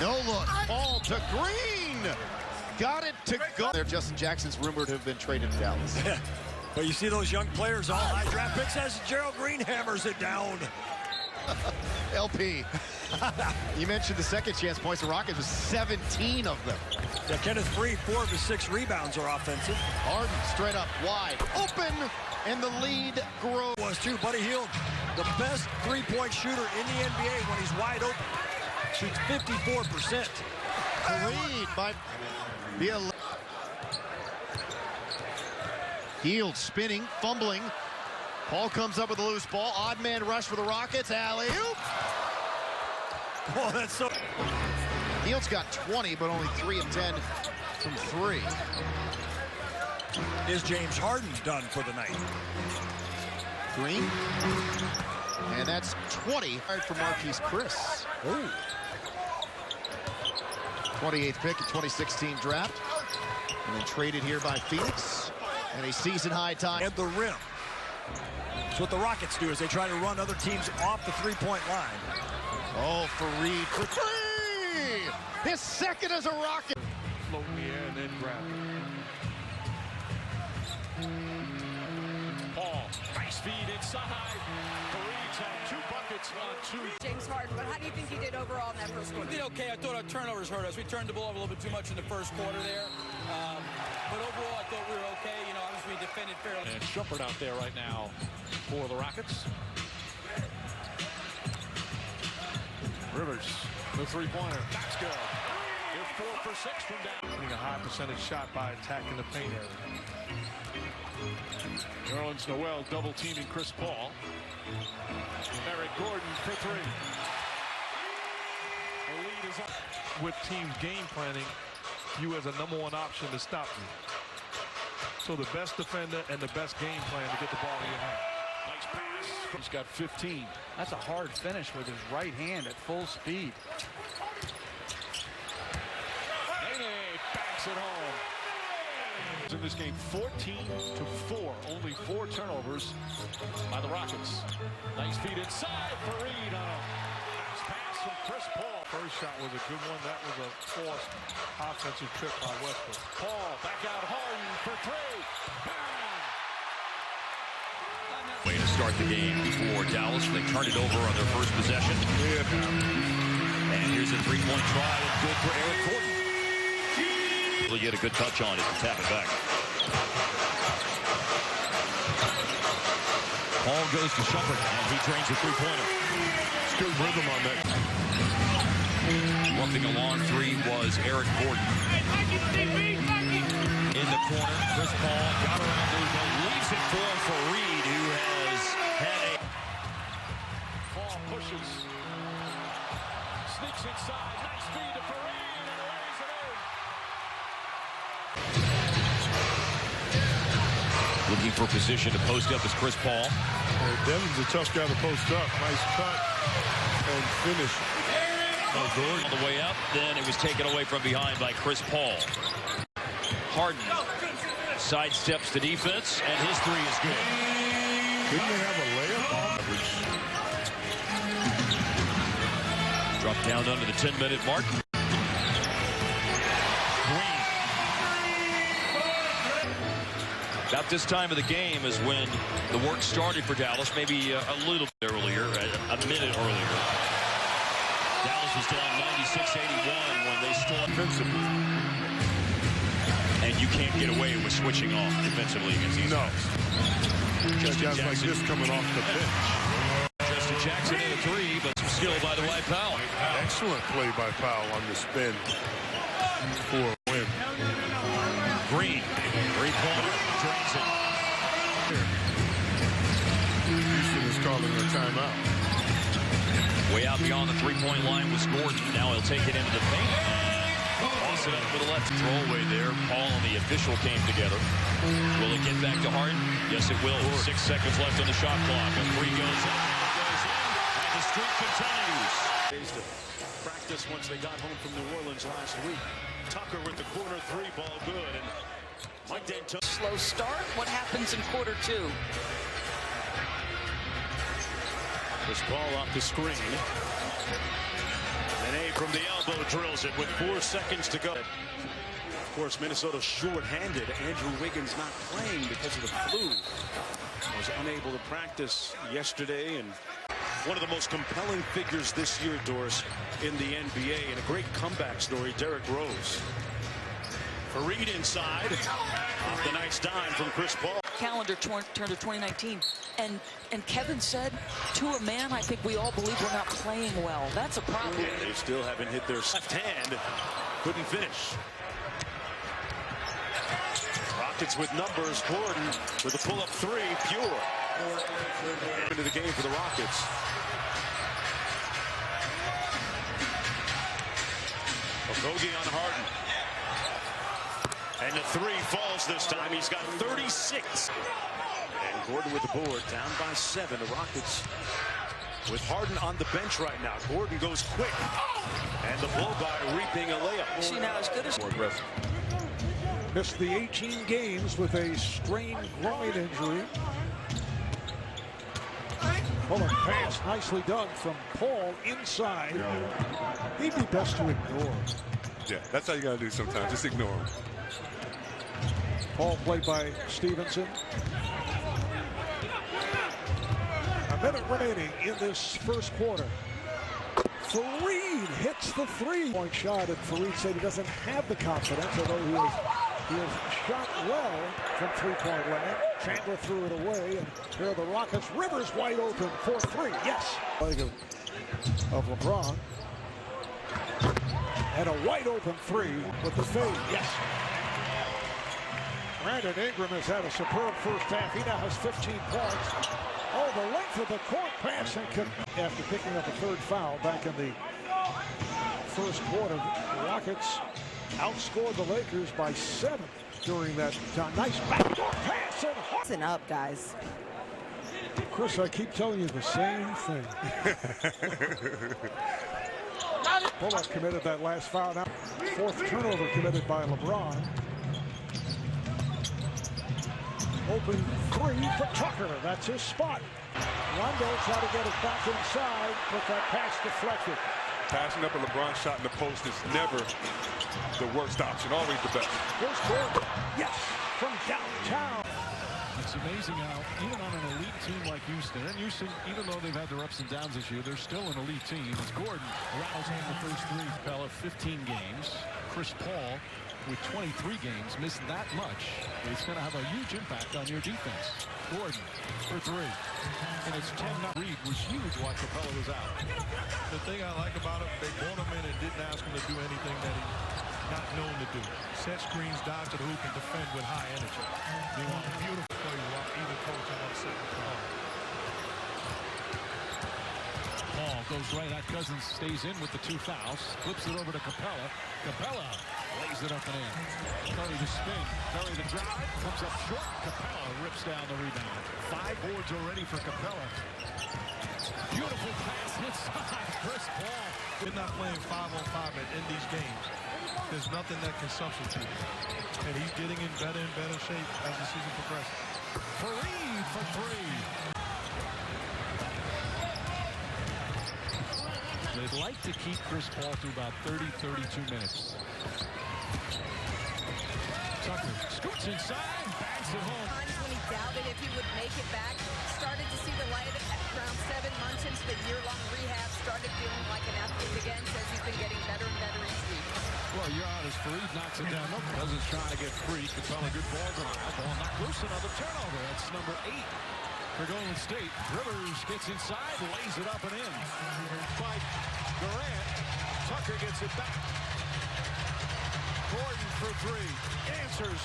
No look. Ball to Green. Got it to go. There, Justin Jackson's rumored to have been traded to Dallas. But you see those young players, all high draft picks, as Gerald Green hammers it down. LP. You mentioned the second chance points. The Rockets was 17 of them. Yeah, Kenneth Freed, 4 of his 6 rebounds are offensive. Harden straight up wide open, and the lead grows. Was too. Buddy Hield, the best three-point shooter in the NBA when he's wide open. Shoots 54%. Reed by the Hield spinning, fumbling. Paul comes up with a loose ball. Odd man rush for the Rockets. Alley-oop. Oh, that's so. Hield's got 20, but only 3 of 10 from 3. Is James Harden done for the night? Green. And that's 20 for Marquise Chris. Ooh. 28th pick in 2016 draft. And then traded here by Phoenix. And a season-high tie. At the rim. So what the Rockets do is they try to run other teams off the three-point line. Oh, Fareed for 3! His second as a Rocket. Float in the air and then grab it. Paul, nice feed inside. Fareed's had 2 buckets on 2. James Harden, but how do you think he did overall in that first quarter? We did okay. I thought our turnovers hurt us. We turned the ball over a little bit too much in the first quarter there. But overall, I thought we were okay. You know, obviously we defended fairly. And Shumpert out there right now for the Rockets. Rivers, the three-pointer. That's good. They're 4 for 6 from down. Getting a high percentage shot by attacking the paint area. Nerlens Noel double-teaming Chris Paul. Eric Gordon for 3. The lead is up. With teams game planning, you as a #1 option to stop you. So the best defender and the best game plan to get the ball in your hand. Nice pass. He's got 15. That's a hard finish with his right hand at full speed. Nene backs it home. In this game, 14-4. Only 4 turnovers by the Rockets. Nice feed inside. Fareed on a nice pass from Chris Paul. First shot was a good one. That was a forced offensive trip by Westbrook. Paul back out Harden for 3. Way to start the game for Dallas. They turn it over on their first possession. And here's a three-point try. Good for Eric Gordon. Really get a good touch on it and tap it back. Paul goes to Shumpert, and he drains a three-pointer. It's good rhythm on that. Working a long 3 was Eric Gordon. In the corner, Chris Paul got around Louisville, leaves it for Reed, who has had a... Paul pushes. Sneaks inside. Nice feed to Fareed, and lays it in. Looking for position to post up is Chris Paul. Devin's a tough guy to post up. Nice cut and finish. Gordon on the way up, then it was taken away from behind by Chris Paul. Harden sidesteps the defense, and his 3 is good. Didn't they have a layup? Dropped down under the 10-minute mark. Green. About this time of the game is when the work started for Dallas, maybe a little bit earlier, a minute earlier. Dallas was down 96-81 when they stormed defensively. And you can't get away with switching off defensively against these guys. Just guys like this coming off the bench. Justin Jackson in a 3, but some skill by the White Powell. Excellent play by Powell on the spin for a win. Green, 3-pointer, drains it. calling a timeout. Way out beyond the three-point line was Gordon. Now he'll take it into the paint. Toss it up with a left throwaway there. Paul and the official came together. Will it get back to Harden? Yes, it will. 6 seconds left on the shot clock. A three goes up, goes in, and the streak continues. To practice once they got home from New Orleans last week. Tucker with the corner three, ball good. And Mike D'Antoni. Slow start. What happens in quarter two? This ball off the screen. And A from the elbow drills it with 4 seconds to go. Of course, Minnesota short-handed. Andrew Wiggins not playing because of the flu. Was unable to practice yesterday. And one of the most compelling figures this year, Doris, in the NBA. And a great comeback story, Derrick Rose. Fareed inside. The nice dime from Chris Paul. Calendar turned to 2019, and Kevin said, to a man, I think we all believe we're not playing well. That's a problem. They still haven't hit their left hand. Couldn't finish. Rockets with numbers. Gordon with a pull-up three, pure. Into the game for the Rockets. Okogie on Harden. And the three falls this time. He's got 36. And Gordon with the board, down by 7. The Rockets with Harden on the bench right now. Gordon goes quick. And the blow by reaping a layup. She now as good as more aggressive. Missed the 18 games with a strained groin injury. Pull a pass, nicely done from Paul inside. He'd be best to ignore. Yeah, that's how you got to do sometimes. Just ignore him. Paul played by Stevenson. A minute remaining in this first quarter. Fareed hits the three-point shot, and Fareed said he doesn't have the confidence, although he has shot well from three-point land. Chandler threw it away, and here are the Rockets. Rivers wide open for three. Yes. Leg of LeBron. And a wide open three with the fade. Yes. Brandon Ingram has had a superb first half. He now has 15 points. Oh, the length of the court pass, and after picking up a third foul back in the first quarter, the Rockets outscored the Lakers by 7 during that time. Nice backdoor pass. Listen up, guys. Chris, I keep telling you the same thing. Bullock committed that last foul. Now, fourth turnover committed by LeBron. Open three for Tucker. That's his spot. Rondo tried to get it back inside, but that pass deflected. Passing up a LeBron shot in the post is never the worst option, always the best. Here's Gordon. Yes, from downtown. It's amazing how, even on an elite team like Houston, and Houston, even though they've had their ups and downs this year, they're still an elite team. As Gordon rattles home the first three. Capella, 15 games. Chris Paul, with 23 games, missed that much. It's going to have a huge impact on your defense. Gordon for three. And it's 10-0. Reed was huge while Capella was out. The thing I like about him, they brought him in and didn't ask him to do anything that he's not known to do. Set screens, dive to the hoop, and defend with high energy. They want a beautiful play while either coach on upset with the ball. Paul goes right at Cousins, stays in with the 2 fouls, flips it over to Capella. Capella lays it up and in. Curry the spin, Curry the drive, comes up short. Capella rips down the rebound. 5 boards already for Capella. Beautiful pass inside. Chris Paul. They're not playing 5-on-5 in these games. There's nothing that can substitute. And he's getting in better shape as the season progresses. Fareed for three. They'd like to keep Chris Paul to about 30-32 minutes. Tucker scoots inside, bangs it home. When he doubted if he would make it back, started to see the light around 7 months into the year-long rehab, started feeling like an athlete again, says he's been getting better and better each week. Well, you're out as Fareed knocks it down. Cousins trying to get free. Capella, good ball denial. Ball not loose, another turnover. That's number 8 for Golden State. Rivers gets inside, lays it up and in. By Durant. Tucker gets it back. Gordon for three. Answers.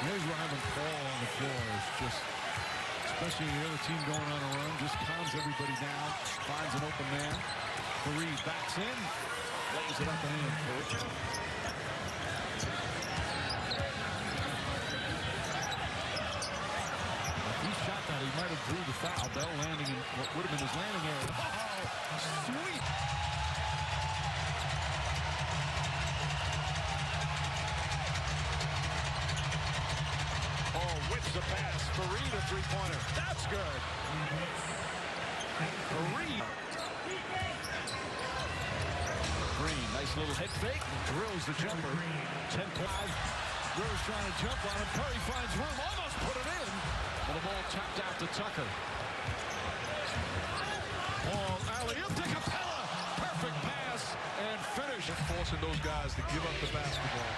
There's Ryman Paul on the floor. It's just, especially the other team going on a run, just calms everybody down, finds an open man. Fareed backs in, lays it up and in. If he shot that, he might have drew the foul. Bell landing in what would have been his landing area. Oh, sweet. Whips a pass. Fareed a three-pointer. That's good. Fareed. Green, nice little head fake. Drills the jumper. 10-5. Rivers trying to jump on him. Curry finds room. Almost put it in. And the ball tapped out to Tucker. Paul alley-oop to Capella. Perfect pass and finish. Forcing those guys to give up the basketball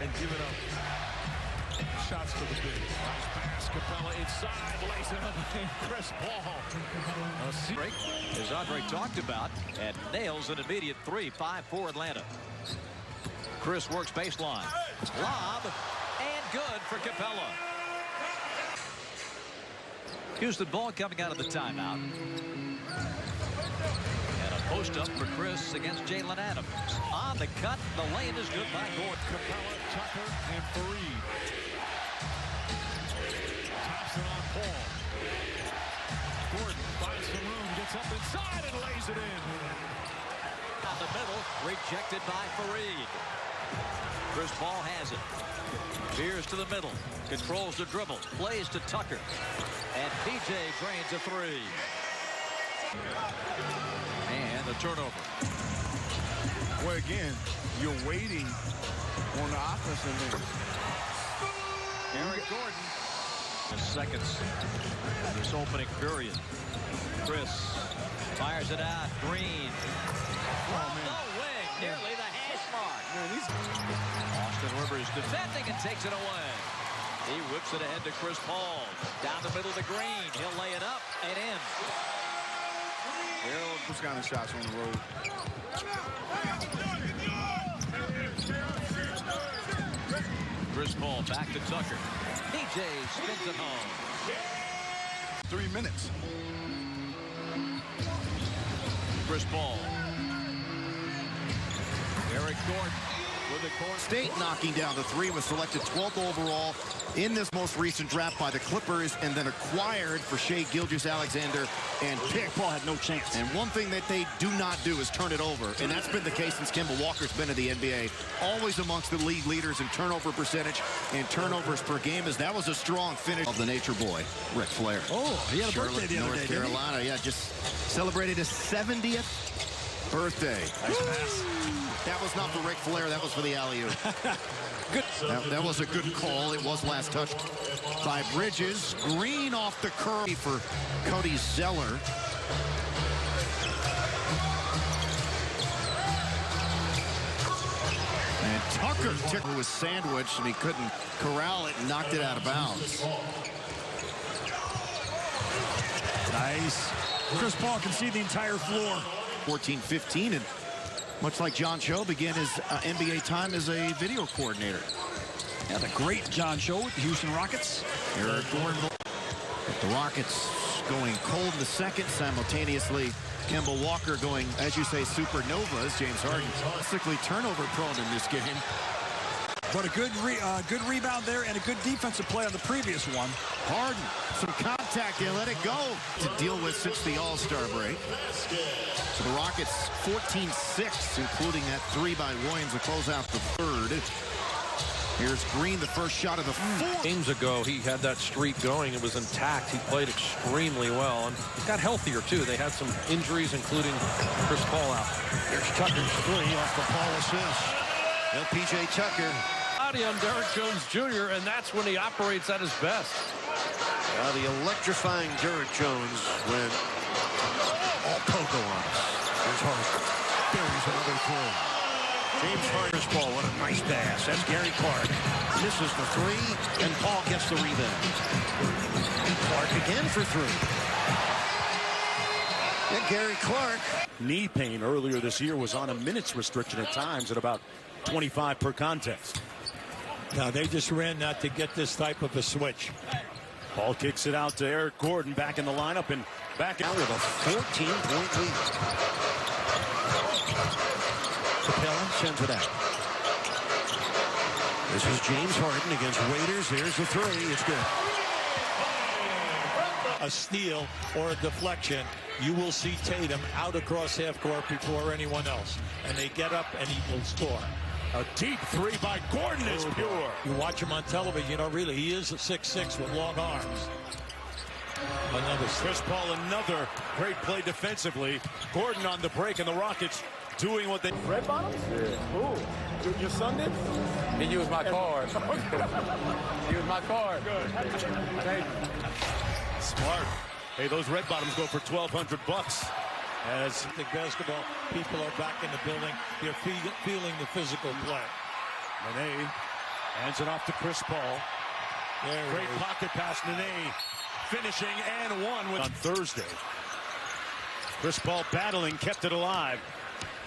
and give it up. Shots to the big. Nice pass. Capella inside. Lays it up. Chris Paul. Break, as Andre talked about, and nails an immediate three. 5-4 Atlanta. Chris works baseline. Lob. And good for Capella. Houston ball coming out of the timeout. And a post-up for Chris against Jalen Adams. On the cut. The lane is good by Gordon. Capella, Tucker, and Fareed. Thompson on Paul. Gordon finds some room, gets up inside and lays it in. Down the middle, rejected by Fareed. Chris Paul has it. Veers to the middle, controls the dribble, plays to Tucker. And PJ drains a three. And the turnover. Well, again, you're waiting on the offensive end. Eric Gordon. Seconds in this opening period. Chris fires it out. Green. From the wing. Nearly the hash mark. Austin Rivers defending and takes it away. He whips it ahead to Chris Paul. Down the middle to Green. He'll lay it up and in. Those kind of shots on the road. Chris Paul back to Tucker. PJ spins it home. 3 minutes. Chris Paul. Eric Gordon with the corner. State knocking down the three, was selected 12th overall in this most recent draft by the Clippers and then acquired for Shai Gilgeous-Alexander and picked. Paul had no chance. And one thing that they do not do is turn it over, and that's been the case since Kemba Walker's been in the NBA. Always amongst the league leaders in turnover percentage and turnovers per game, as that was a strong finish of the Nature Boy, Ric Flair. Oh, he had a birthday the other day, North Carolina, yeah, just celebrated his 70th birthday. Nice pass. That was not for Ric Flair, that was for the alley-oop. Good. That was a good call. It was last touched by Bridges. Green off the curve for Cody Zeller. And Tucker was sandwiched and he couldn't corral it and knocked it out of bounds. Nice. Chris Paul can see the entire floor. 14-15, and much like John Cho began his NBA time as a video coordinator. Yeah, the great John Cho with the Houston Rockets. Eric Gordon. The Rockets going cold in the second, simultaneously Kemba Walker going, as you say, supernovas. James Harden basically turnover prone in this game. But a good rebound there and a good defensive play on the previous one. Harden, some contact, they let it go to deal with since the All-Star break. So the Rockets 14-6, including that three by Williams to close out the third. Here's Green, the first shot of the fourth. Games ago, he had that streak going. It was intact. He played extremely well and got healthier, too. They had some injuries, including Chris Paul out. Here's Tucker's three off the Paul assist. Now P.J. Tucker. Body on Derrick Jones Jr., and that's when he operates at his best. The electrifying Derrick Jones when all pogo on us. Here's Harden. Buries another three. James Harden. Paul, what a nice pass. That's Gary Clark. Misses the three, and Paul gets the rebound. Clark again for three. And Gary Clark. Knee pain earlier this year, was on a minutes restriction at times at about 25 per contest. Now, they just ran that to get this type of a switch. Paul kicks it out to Eric Gordon back in the lineup and back out with a 14-point lead. Capella sends it out. This is James Harden against Waiters. Here's the three. It's good. A steal or a deflection, you will see Tatum out across half court before anyone else. And they get up and he will score. A deep three by Gordon is pure. You watch him on television, you know, really, he is a 6'6" with long arms. Another Chris Paul, another great play defensively. Gordon on the break, and the Rockets doing what they... Red bottoms? Yeah. Ooh. Your son did? He used my card. He used my card. Good. Thank you. Smart. Hey, those red bottoms go for $1,200. As the basketball people are back in the building, you're feeling the physical play. Nene hands it off to Chris Paul. Great pocket pass. Nene finishing and one on Thursday. Chris Paul battling, kept it alive.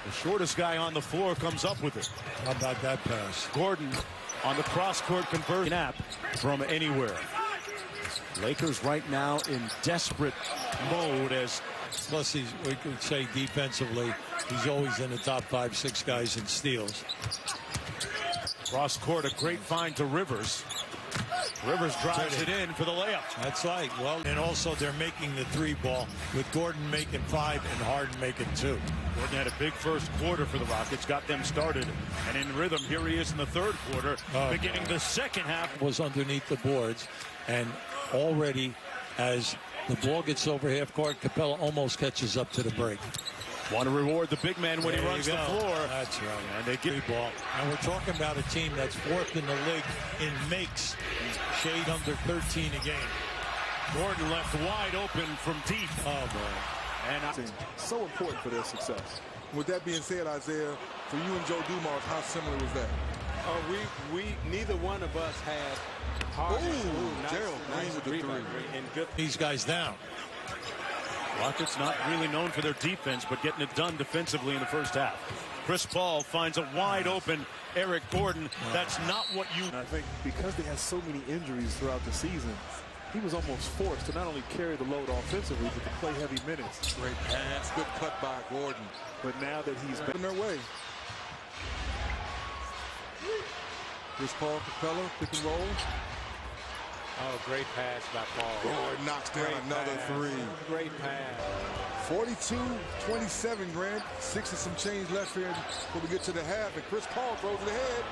The shortest guy on the floor comes up with it. How about that pass? Gordon on the cross-court conversion snap from anywhere. Lakers right now in desperate mode as... Plus, we could say defensively, he's always in the top 5-6 guys in steals. Cross court, a great find to Rivers. Rivers drives it in for the layup. That's right. Well, and also they're making the three ball with Gordon making 5 and Harden making 2. Gordon had a big first quarter for the Rockets, got them started, and in rhythm. Here he is in the third quarter, beginning the second half. Was underneath the boards, and already as the ball gets over half court, Capella almost catches up to the break. Want to reward the big man when he runs the floor. That's right. And they get ball. And we're talking about a team that's 4th in the league in makes, shade under 13 a game. Gordon left wide open from deep. Oh, boy. And so important for their success. With that being said, Isaiah, for you and Joe Dumars, how similar was that? We neither one of us had Gerald Green with the three. And good. These guys down. Rockets not really known for their defense, but getting it done defensively in the first half. Chris Paul finds a wide open Eric Gordon. That's not what you... And I think because they had so many injuries throughout the season, he was almost forced to not only carry the load offensively, but to play heavy minutes. Great pass, good cut by Gordon. But now that he's back in their way. Chris Paul, Capella, pick and roll. Oh, great pass by Paul. Gordon knocks down another three. Great pass. 42-27, Grant. 6 and some change left here when we get to the half, and Chris Paul throws it ahead.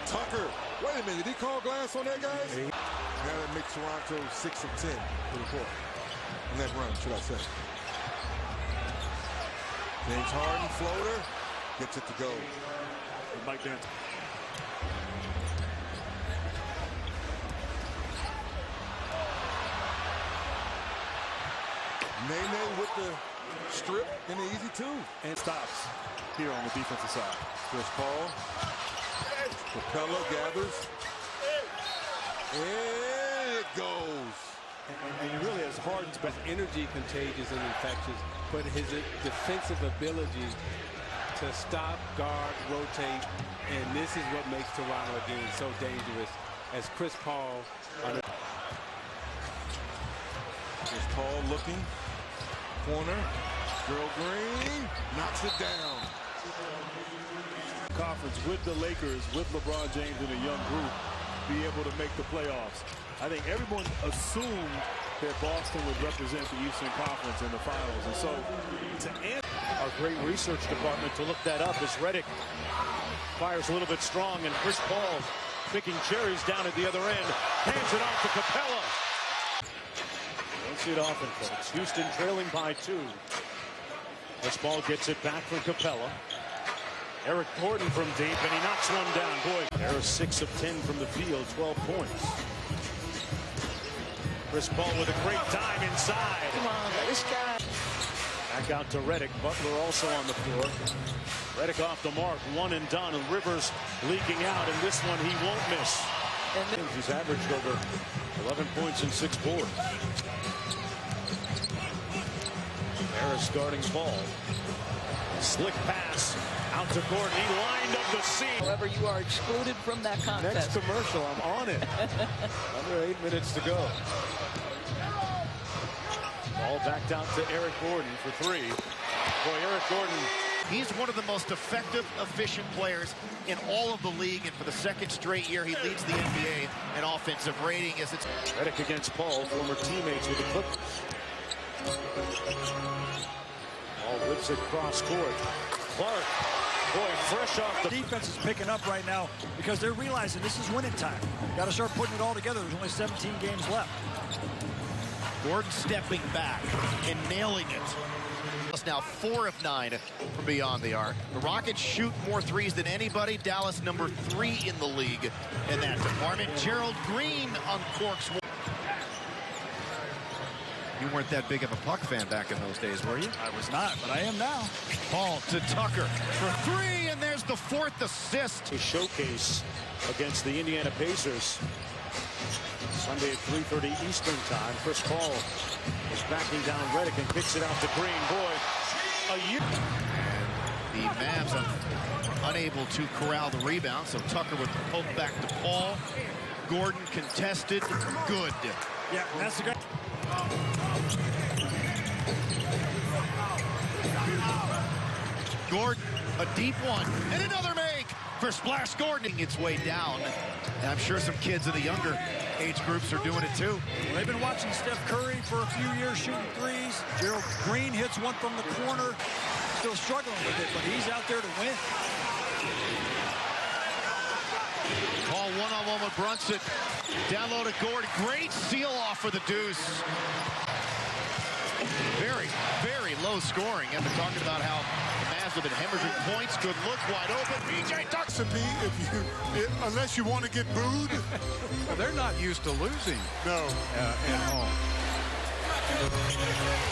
Tucker, wait a minute, did he call glass on that, guys? Now that makes Toronto 6 of 10 for the court. In that run, should I say. James Harden, floater, gets it to go. Mike D'Antoni. Nene with the strip and the easy two. And stops here on the defensive side. Chris Paul. Capella gathers. And it goes. And really, as Harden's energy contagious and infectious, but his defensive ability to stop, guard, rotate, and this is what makes Toronto again so dangerous. As Chris Paul. Chris Paul looking. Corner. Gerald Green knocks it down. Conference with the Lakers, with LeBron James and a young group, be able to make the playoffs. I think everyone assumed that Boston would represent the Eastern Conference in the finals. And so to end our great research department to look that up as Redick fires a little bit strong, and Chris Paul picking cherries down at the other end, hands it off to Capella. Don't see it often, folks. Houston trailing by 2. Chris Paul gets it back for Capella. Eric Gordon from deep, and he knocks one down. Boy, Harris 6 of 10 from the field, 12 points. Chris Paul with a great time inside. Come on, this guy. Back out to Redick. Butler also on the floor. Redick off the mark, one and done, and Rivers leaking out, and this one he won't miss. And he's averaged over 11 points and 6 boards. Harris guarding Paul. Slick pass out to Gordon. He lined up the seam. However, you are excluded from that contest. Next commercial, I'm on it. Under 8 minutes to go. Ball back down to Eric Gordon for three. Boy, Eric Gordon. He's one of the most effective, efficient players in all of the league, and for the second straight year, he leads the NBA in offensive rating. As it's Redick against Paul, former teammates with the Clippers. Paul whips it cross court. Clark, boy, fresh off the defense is picking up right now because they're realizing this is winning time. Got to start putting it all together. There's only 17 games left. Gordon stepping back and nailing it. Now 4 of 9 from beyond the arc. The Rockets shoot more threes than anybody. Dallas number 3 in the league in that department. Gerald Green uncorks. You weren't that big of a Puck fan back in those days, were you? I was not, but I am now. Paul to Tucker for 3, and there's the 4th assist. A showcase against the Indiana Pacers. Sunday at 3:30 Eastern time. Chris Paul is backing down Redick and kicks it out to Green. Boy, a year. And the Mavs unable to corral the rebound, so Tucker with the poke back to Paul. Gordon contested. Good. Yeah, that's the great. Gordon, a deep one, and another make for Splash Gordon. Its way down. And I'm sure some kids in the younger age groups are doing it too. Well, they've been watching Steph Curry for a few years shooting threes. Gerald Green hits one from the corner. Still struggling with it, but he's out there to win. Paul one-on-one with Brunson. Down low to Gordon. Great seal off for the deuce. Very, very low scoring. I've been talking about how the Mavs have been hemorrhaging points. Good look, wide open. PJ Tucker. Unless you want to get booed. Well, they're not used to losing. No. At home.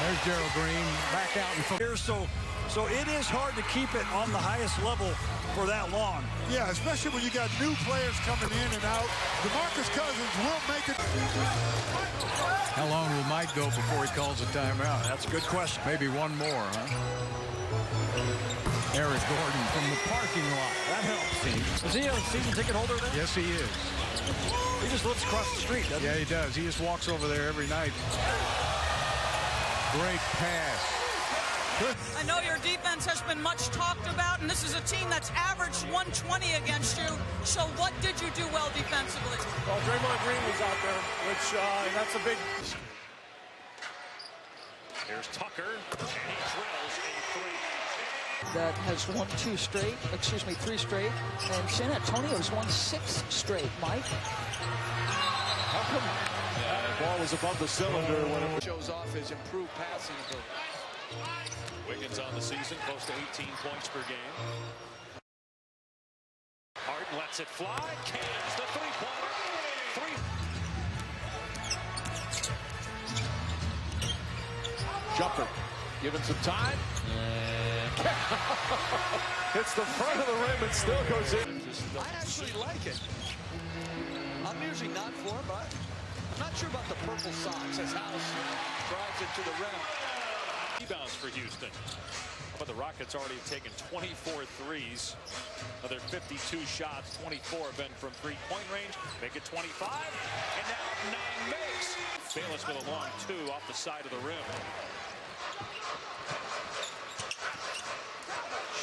There's Gerald Green back out in front. So it is hard to keep it on the highest level for that long. Yeah, especially when you got new players coming in and out. DeMarcus Cousins will make it. How long will Mike go before he calls a timeout? That's a good question. Maybe one more, huh? Eric Gordon from the parking lot. That helps. Is he a season ticket holder there? Yes, he is. He just lives across the street, doesn't he? Yeah, he does. He just walks over there every night. Great pass. I know your defense has been much talked about, and this is a team that's averaged 120 against you. So what did you do well defensively? Well, Draymond Green was out there, which that's a big... Here's Tucker, and he drills a three. That has won 3 straight, and San Antonio's won 6 straight, Mike. How come the ball was above the cylinder when it Shows off his improved passing ability. Wiggins on the season, close to 18 points per game. Harden lets it fly, cans the three-pointer. Jumper, given some time. Hits the front of the rim and still goes in. I actually like it. I'm usually not for it, but I'm not sure about the purple socks as House drives it to the rim. Rebounds for Houston. But the Rockets already have taken 24 threes. Another 52 shots, 24 have been from three-point range. Make it 25, and now 9 makes. Bayless with a long 2 off the side of the rim.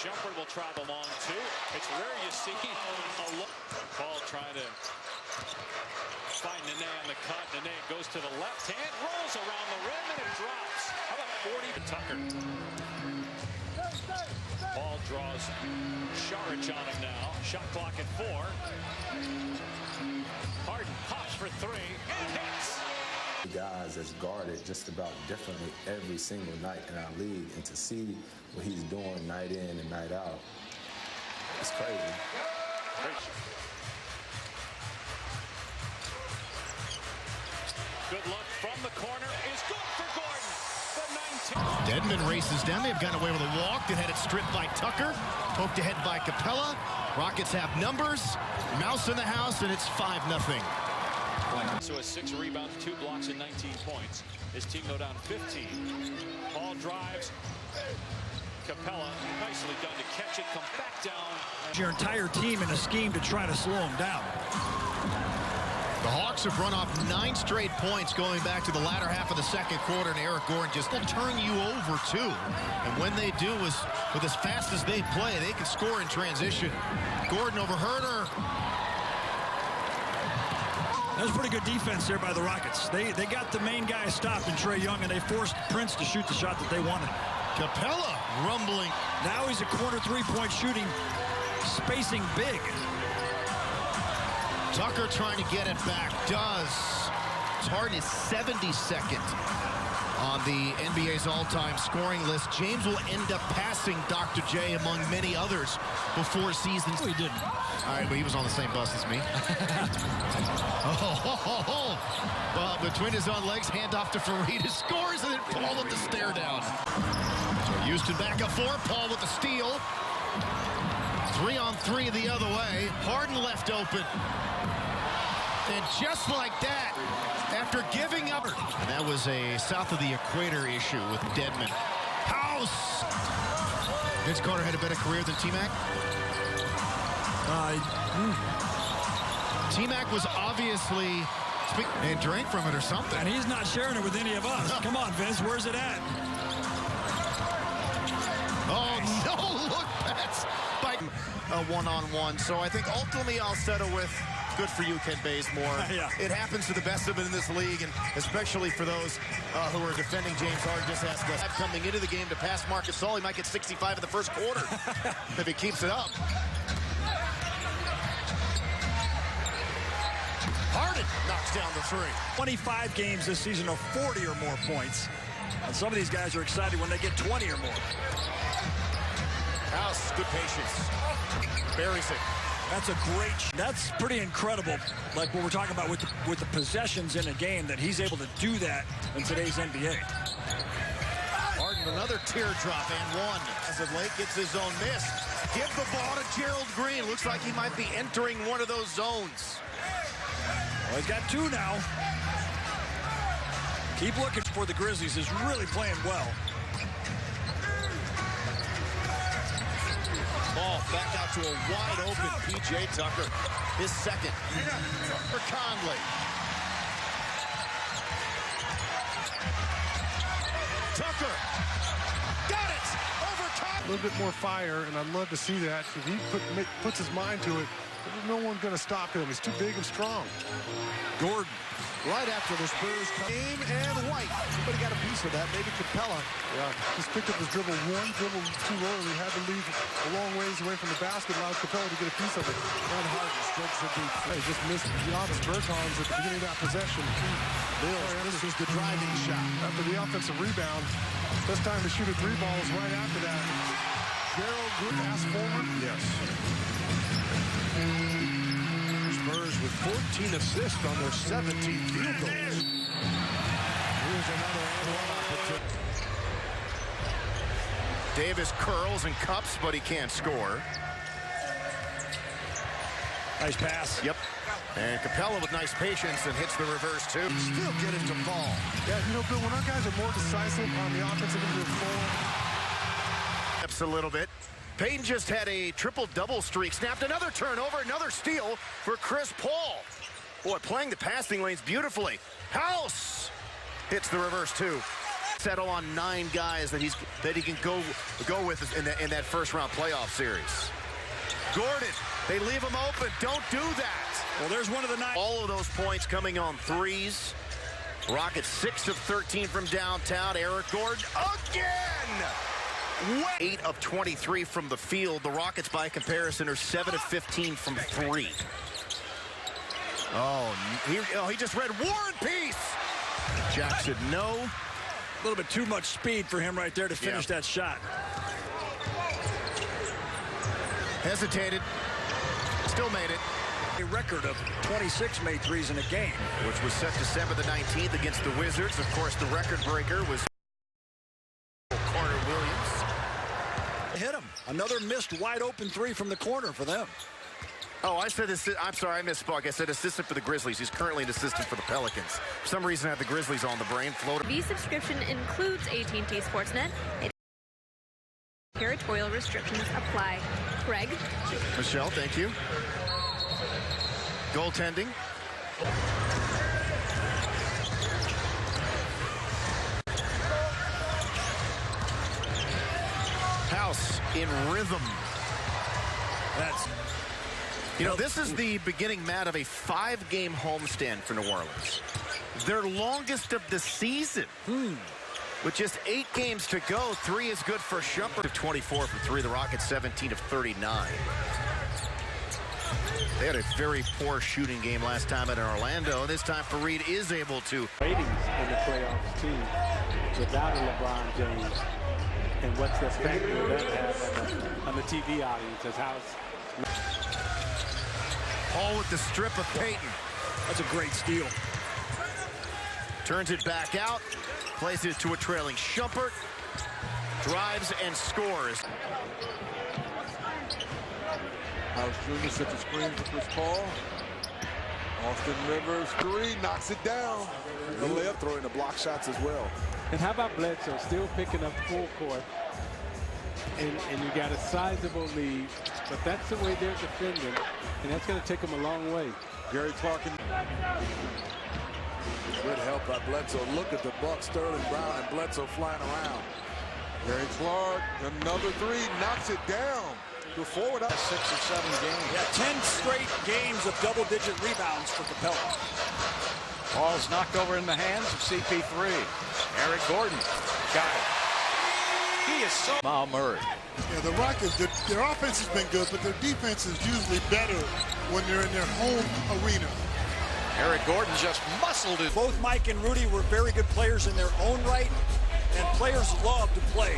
Shumpert will try the long 2. It's rare you see a look. Paul trying to find Nene on the cut. Nene goes to the left hand, rolls around the rim, and it drops. How about 40 to Tucker? Paul draws Saric on him now. Shot clock at 4. Harden pops for 3 and hits. Guys that's guarded just about differently every single night in our league, and to see what he's doing night in and night out, it's crazy. Good look from the corner is good for Gordon. The 19. Dedmon races down. They've gotten away with a walk and had it stripped by Tucker. Poked ahead by Capella. Rockets have numbers. Mouse in the house, and it's 5-0. So has 6 rebounds, 2 blocks, and 19 points. His team go down 15. Paul drives. Capella, nicely done to catch it, come back down. Your entire team in a scheme to try to slow him down. The Hawks have run off 9 straight points going back to the latter half of the second quarter, and Eric Gordon just will turn you over, too. And when they do, with as fast as they play, they can score in transition. Gordon over Herter. That was pretty good defense there by the Rockets. They got the main guy stopped in Trae Young, and they forced Prince to shoot the shot that they wanted. Capella rumbling. Now he's a corner three-point shooting, spacing big. Tucker trying to get it back. Does. Harden is 72nd on the NBA's all-time scoring list. James will end up passing Dr. J among many others before seasons. Oh, he didn't. All right, but he was on the same bus as me. Well, between his own legs, handoff to Fareed, scores, and then Paul with the stare down. So Houston back up 4. Paul with the steal. 3-on-3 the other way. Harden left open. And just like that, after giving up, and that was a south of the equator issue with Dedmon. House! Vince Carter had a better career than T-Mac? T-Mac was obviously and drank from it or something. And he's not sharing it with any of us. Come on, Vince, where's it at? Oh, no, look, that's by a one-on-one. So I think ultimately I'll settle with good for you, Ken Bazemore. Yeah. It happens to the best of them in this league, and especially for those who are defending James Harden. Just ask us. Coming into the game to pass Marcus Gasol, he might get 65 in the first quarter if he keeps it up. Harden knocks down the 3. 25 games this season of 40 or more points. And some of these guys are excited when they get 20 or more. House, good patience. Buries it. That's pretty incredible, like what we're talking about with the possessions in a game, that he's able to do that in today's NBA. Harden, another teardrop and one. As of late, gets his own miss. Give the ball to Gerald Green. Looks like he might be entering one of those zones. Well, he's got 2 now. Keep looking for the Grizzlies. Is really playing well. Ball back out to a wide-open P.J. Tucker. His second. For Conley. Tucker. Got it! Over Conley. A little bit more fire, and I'd love to see that. If he puts his mind to it, there's no one going to stop him. He's too big and strong. Gordon. Right after the Spurs game, and White. Somebody got a piece of that. Maybe Capella. Yeah, just picked up his dribble too early. Had to leave a long ways away from the basket. Allowed Capella to get a piece of it. And Harden strikes the deep. Hey, just missed Giannis Bertans at the beginning of that possession. This was the driving shot. After the offensive rebound, best time to shoot a 3 ball is right after that. Gerald Green pass forward. Yes. Spurs with 14 assists on their 17 field goals. Here's another opportunity. Davis curls and cups, but he can't score. Nice pass. Yep. And Capella with nice patience and hits the reverse, too. Still get it to fall. Yeah, you know, Bill, when our guys are more decisive on the offensive end of the floor. Steps a little bit. Payton just had a triple-double streak. Snapped another turnover, another steal for Chris Paul. Boy, playing the passing lanes beautifully. House hits the reverse, too. Settle on 9 guys that he can go with in that first-round playoff series. Gordon, they leave him open. Don't do that. Well, there's one of the 9. All of those points coming on 3s. Rockets 6 of 13 from downtown. Eric Gordon again. 8 of 23 from the field. The Rockets, by comparison, are 7 of 15 from 3. Oh, he just read War and Peace. Jackson, no. A little bit too much speed for him right there to finish that shot. Hesitated. Still made it. A record of 26 made 3s in a game. Which was set December the 19th against the Wizards. Of course, the record breaker was Carter Williams. Hit him. Another missed wide open 3 from the corner for them. Oh, I said this. I'm sorry, I misspoke. I said assistant for the Grizzlies. He's currently an assistant for the Pelicans. For some reason, I have the Grizzlies on the brain. Floater. V subscription includes AT&T Sportsnet. Editorial restrictions apply. Greg? Michelle, thank you. Goaltending. House in rhythm. That's, you know, this is the beginning, Matt, of a 5-game homestand for New Orleans. Their longest of the season. With just 8 games to go, 3 is good for Shumpert. 24 from 3, the Rockets 17 of 39. They had a very poor shooting game last time in Orlando. This time Fareed is able to. Ratings in the playoffs, too, without LeBron James. And what's the effect of that have on the TV audience as how it's... All with the strip of Payton. That's a great steal. Turns it back out. Plays it to a trailing Shumpert. Drives and scores. House Jr. sets a screen for Chris Paul. Austin Rivers, 3, knocks it down. The layup, throwing the block shots as well. And how about Bledsoe still picking up full court? And you got a sizable lead, but that's the way they're defending, and that's going to take them a long way. Gary Clark. Good help by Bledsoe. Look at the Bucks, Sterling Brown and Bledsoe flying around. Gary Clark, another 3, knocks it down. Go forward up 6 or 7 games. Yeah, 10 straight games of double-digit rebounds for Capella. Ball's knocked over in the hands of CP3. Eric Gordon got it. He is so... Mal Murray. Yeah, the Rockets, their offense has been good, but their defense is usually better when they're in their home arena. Eric Gordon just muscled it. Both Mike and Rudy were very good players in their own right, and players love to play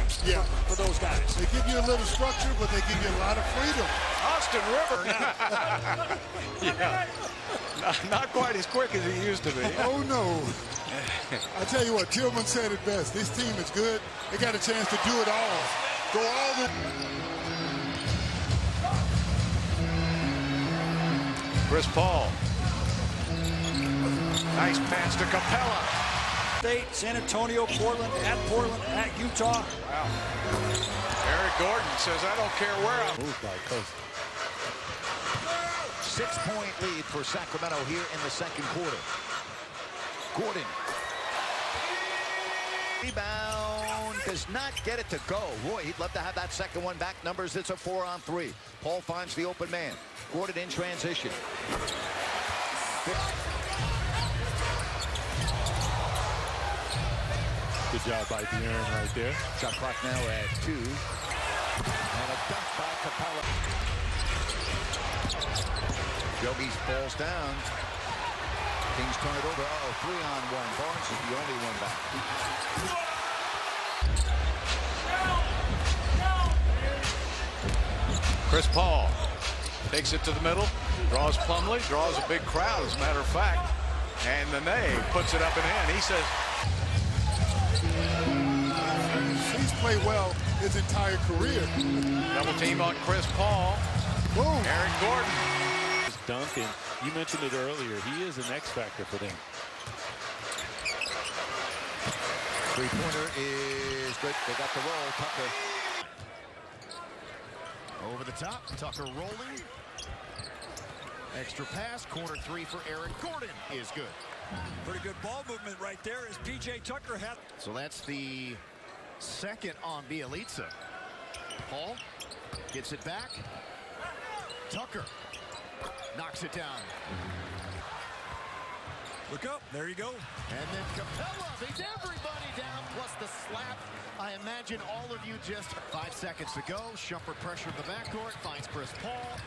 for those guys. They give you a little structure, but they give you a lot of freedom. Austin Rivers. Yeah. Not quite as quick as he used to be. Oh, no. I tell you what, Tillman said it best. This team is good. They got a chance to do it all. Go all the... Chris Paul. Nice pass to Capella. State, San Antonio, Portland, at Utah. Wow. Eric Gordon says, I don't care where I'm. Moved by Coast. 6-point lead for Sacramento here in the second quarter. Gordon. Rebound. Does not get it to go. Boy, he'd love to have that second one back. Numbers, it's a 4-on-3. Paul finds the open man. Gordon in transition. Good job by De'Aaron right there. Shot clock now at 2. And a dunk by Capella. Jogies falls down. Kings turn it over. Oh, 3-on-1. Barnes is the only one back. Chris Paul takes it to the middle, draws Plumlee, draws a big crowd, as a matter of fact. And Nene puts it up and in. He says... He's played well his entire career. Double team on Chris Paul. Boom. Eric Gordon. Duncan, you mentioned it earlier. He is an X factor for them. Three-pointer is good. They got the roll. Tucker. Over the top. Tucker rolling. Extra pass. Corner 3 for Eric Gordon is good. Pretty good ball movement right there as P.J. Tucker had. So that's the second on Bielitsa. Paul gets it back. Tucker knocks it down. Look up. There you go. And then Capella beats everybody down, plus the slap. I imagine all of you just 5 seconds to go. Shumpert pressure in the backcourt. Finds Chris Paul.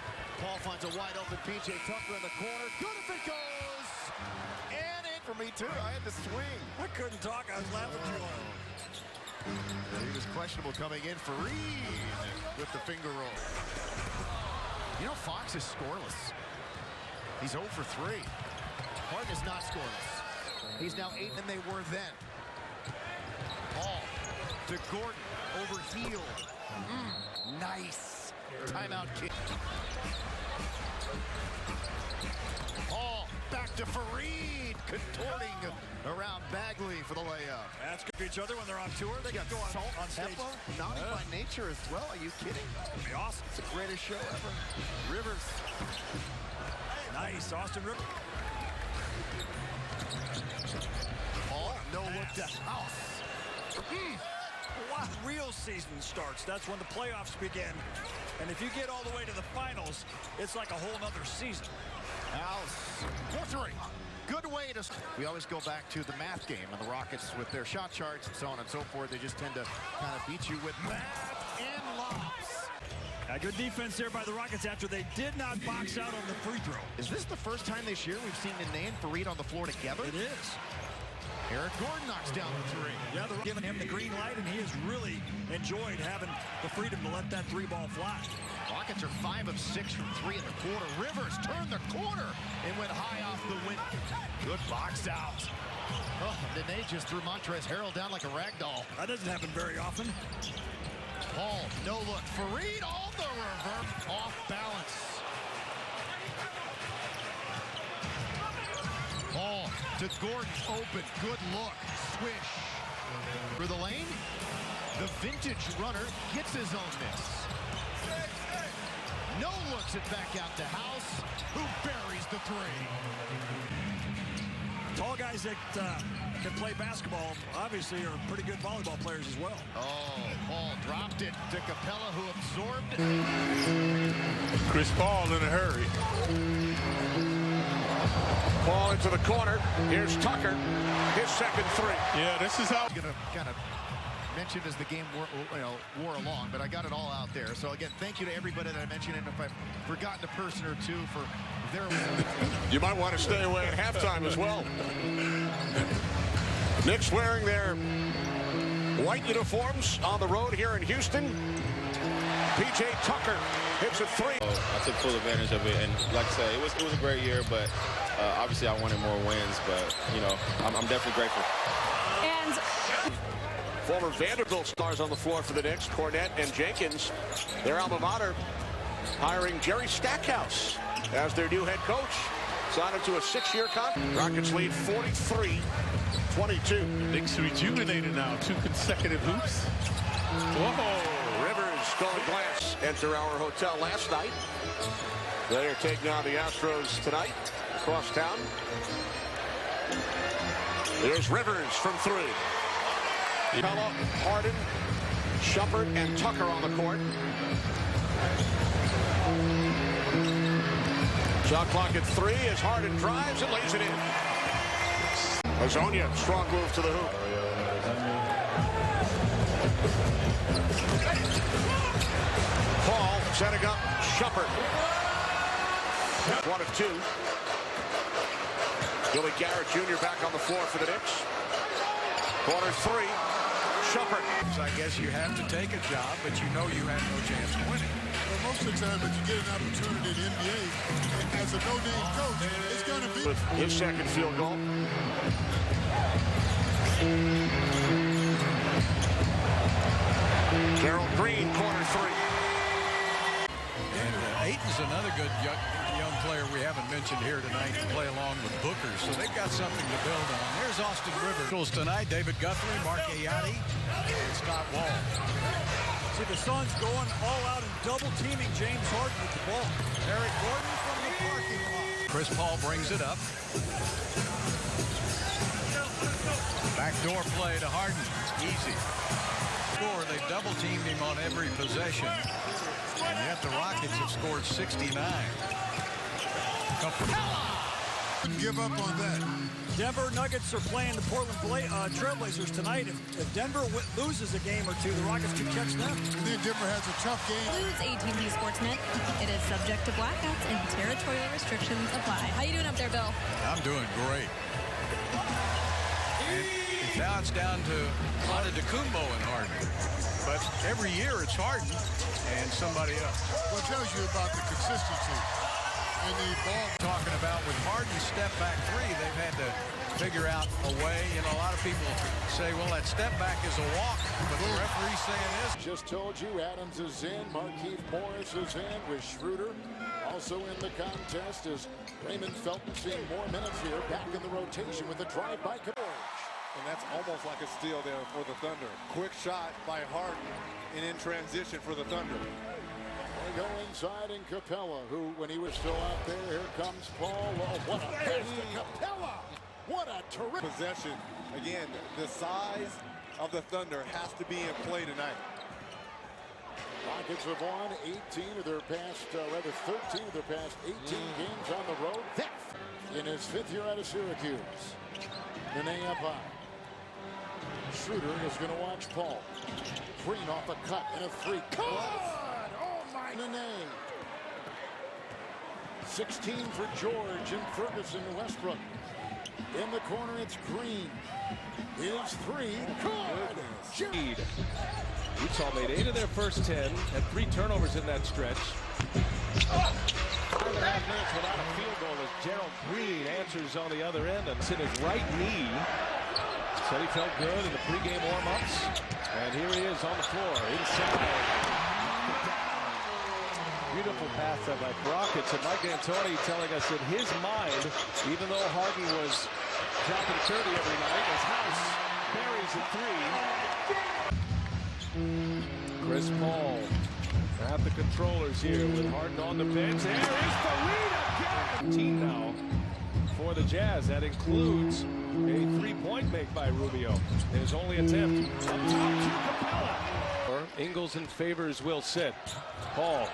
Paul finds a wide open P.J. Tucker in the corner. Good if it goes. And in for me, too. I had to swing. I couldn't talk. I was laughing too hard. He was questionable coming in for Reed with the finger roll. You know, Fox is scoreless. He's 0 for 3. Harden is not scoreless. He's now 8 than they were then. Paul to Gordon over heel. Nice. Timeout kick. Paul back to Fareed, contorting around Bagley for the layup. That's good for each other when they're on tour. They got Got go salt on stage. pepper, naughty by nature as well. Are you kidding? That'd be awesome. It's the greatest show ever. Rivers. Nice, Austin Rivers. Ball, no look to House. Wow, real season starts. That's when the playoffs begin. And if you get all the way to the finals, it's like a whole nother season. House, 4-3. Good way to... We always go back to the math game and the Rockets with their shot charts and so on and so forth. They just tend to kind of beat you with math and lobs. Good defense there by the Rockets after they did not box out on the free throw. Is this the first time this year we've seen Nene and Fareed on the floor together? It is. Eric Gordon knocks down the three. Yeah, they're giving him the green light, and he has really enjoyed having the freedom to let that three ball fly. Rockets are 5 of 6 from 3 in the quarter. Rivers turned the corner and went high off the win. Good box out. Oh, Nene just threw Montrezl Harrell down like a rag doll. That doesn't happen very often. Paul, no look. Fareed on the reverse, off balance. Paul to Gordon, open, good look, swish. For the lane, the vintage runner gets his own miss. No looks it back out to House, who buries the three. Tall guys that can play basketball, obviously, are pretty good volleyball players as well. Oh, Paul dropped it to Capella, who absorbed it. Chris Paul in a hurry. Ball into the corner. Here's Tucker. His second three. Yeah, this is how... Going to kind of mention as the game wore along, but I got it all out there. So again, thank you to everybody that I mentioned, and if I've forgotten a person or two for their... You might want to stay away at halftime as well. Knicks wearing their white uniforms on the road here in Houston. PJ Tucker hits a three. I took full advantage of it, and like I said, it was a great year, but obviously I wanted more wins, but you know, I'm definitely grateful. And former Vanderbilt stars on the floor for the Knicks, Cornette and Jenkins, their alma mater, hiring Jerry Stackhouse as their new head coach. Signed him to a 6-year contract. Rockets lead 43-22. Knicks rejuvenated now, 2 consecutive hoops. Whoa! Rivers, Golden Glass enter our hotel last night. They are taking on the Astros tonight across town. There's Rivers from 3. Capella, Harden, Shumpert, and Tucker on the court. Shot clock at 3 as Harden drives and lays it in. Azonia, strong move to the hoop. Paul setting up Shumpert. 1 of 2. Billy Garrett Jr. back on the floor for the Knicks. Corner 3. Shumpert. I guess you have to take a job, but you know you have no chance of winning. Well, most of the time, if you get an opportunity in the NBA, as a no-name coach, it's going to be... With his second field goal. Gerald Green, corner 3. And Ayton's another good young player we haven't mentioned here tonight to play along with Booker, so they've got something to build on. There's Austin Rivers tonight, David Guthrie, Mark Ayati, and Scott Wall. See, the Suns going all out and double-teaming James Harden with the ball. Eric Gordon from the parking lot. Chris Paul brings it up. Backdoor play to Harden. Easy. They've double-teamed him on every possession. And yet the Rockets have scored 69. Capella! Give up on that. Denver Nuggets are playing the Portland Trailblazers tonight. If Denver loses a game or two, the Rockets can catch them. And then Denver has a tough game. Includes ATP Sportsnet. It is subject to blackouts and territorial restrictions apply. How you doing up there, Bill? I'm doing great. And now it's down to Antetokounmpo and Harden. But every year it's Harden and somebody else. What tells you about the consistency in the ball? Talking about with Harden's step back 3, they've had to figure out a way. You know, a lot of people say, well, that step back is a walk, but the referee's saying this. Just told you, Adams is in, Markieff Morris is in with Schroeder. Also in the contest is Raymond Felton, seeing more minutes here, back in the rotation with a drive by George. And that's almost like a steal there for the Thunder. Quick shot by Harden and in transition for the Thunder. They go inside in Capella, who, when he was still out there, here comes Paul. Oh, what a pass to Capella! What a terrific possession. Again, the size of the Thunder has to be in play tonight. Rockets have won 18 of their past, 13 of their past 18 games on the road. Theft in his 5th year out of Syracuse. Nene up high. Schroeder is going to watch Paul. Green off a cut and a 3. Good! Oh my! Nene. 16 for George and Ferguson Westbrook. In the corner, it's Green. His 3. Good! Utah made 8 of their first 10, had 3 turnovers in that stretch. 5.5 minutes without a field goal as Gerald Green answers on the other end, and it's in his right knee. Said he felt good in the pregame warm-ups, and here he is on the floor, inside. Beautiful pass there by Rockets, and Mike D'Antoni telling us in his mind, even though Harden was dropping 30 every night, his house buries a 3. Chris Paul at the controllers here with Harden on the bench. There is Fareed again. Team now for the Jazz. That includes a 3-point make by Rubio. His only attempt up top to Capella. Ingles and Favors will sit. Paul.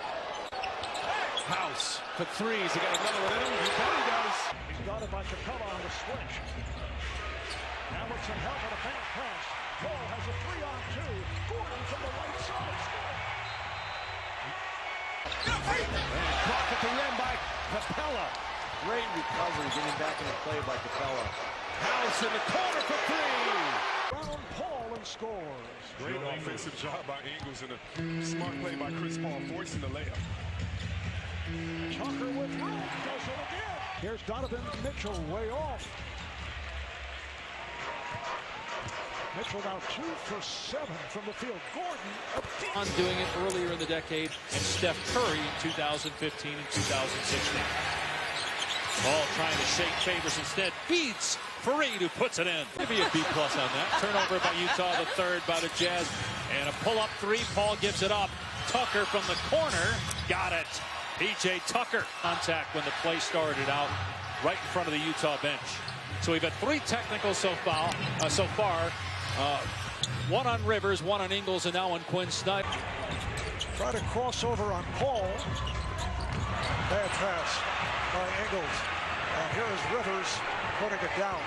House for 3s. He got another one in him. He probably does. He's got it by Capella on the switch. Now with some help on a back pass. Paul has a 3-on-2. Gordon from the right side. And caught at the rim by Capella. Great recovery getting back into play by Capella. House in the corner for 3. Round Paul and scores. Great offensive job by Ingles and a smart play by Chris Paul, forcing the layup. Tucker with room, does it again. Here's Donovan Mitchell way off. Mitchell now 2 for 7 from the field. Gordon on doing it earlier in the decade, and Steph Curry in 2015 and 2016. Paul trying to shake Favors instead. Feeds Fareed, who puts it in. Maybe a B+ on that. Turnover by Utah, the 3rd by the Jazz. And a pull-up 3. Paul gives it up. Tucker from the corner. Got it. PJ Tucker. Contact when the play started out right in front of the Utah bench. So we've had 3 technicals so far. 1 on Rivers, 1 on Ingles, and now on Quinn Snyder. Try to cross over on Paul. Bad pass by Ingles. And here is Rivers putting it down.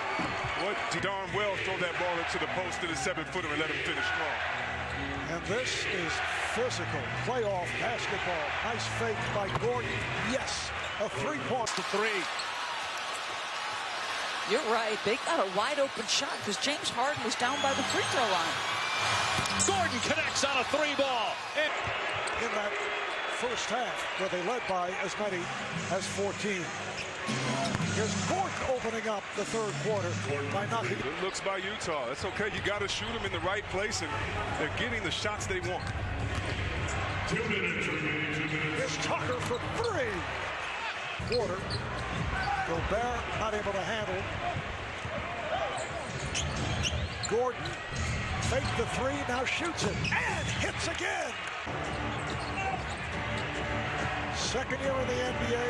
What darn well throw that ball into the post to the 7-footer and let him finish strong. And this is physical playoff basketball. Nice fake by Gordon. Yes, a 3-point to 3. You're right. They got a wide open shot because James Harden was down by the free throw line. Gordon connects on a 3-ball. In that first half where they led by as many as 14. Here's Gordon opening up the 3rd quarter by knocking. Good looks by Utah. That's okay. You got to shoot them in the right place, and they're getting the shots they want. 2 minutes remaining. Here's Tucker for 3. Quarter. Gobert not able to handle. Gordon faked the 3, now shoots it and hits again. 2nd year in the NBA.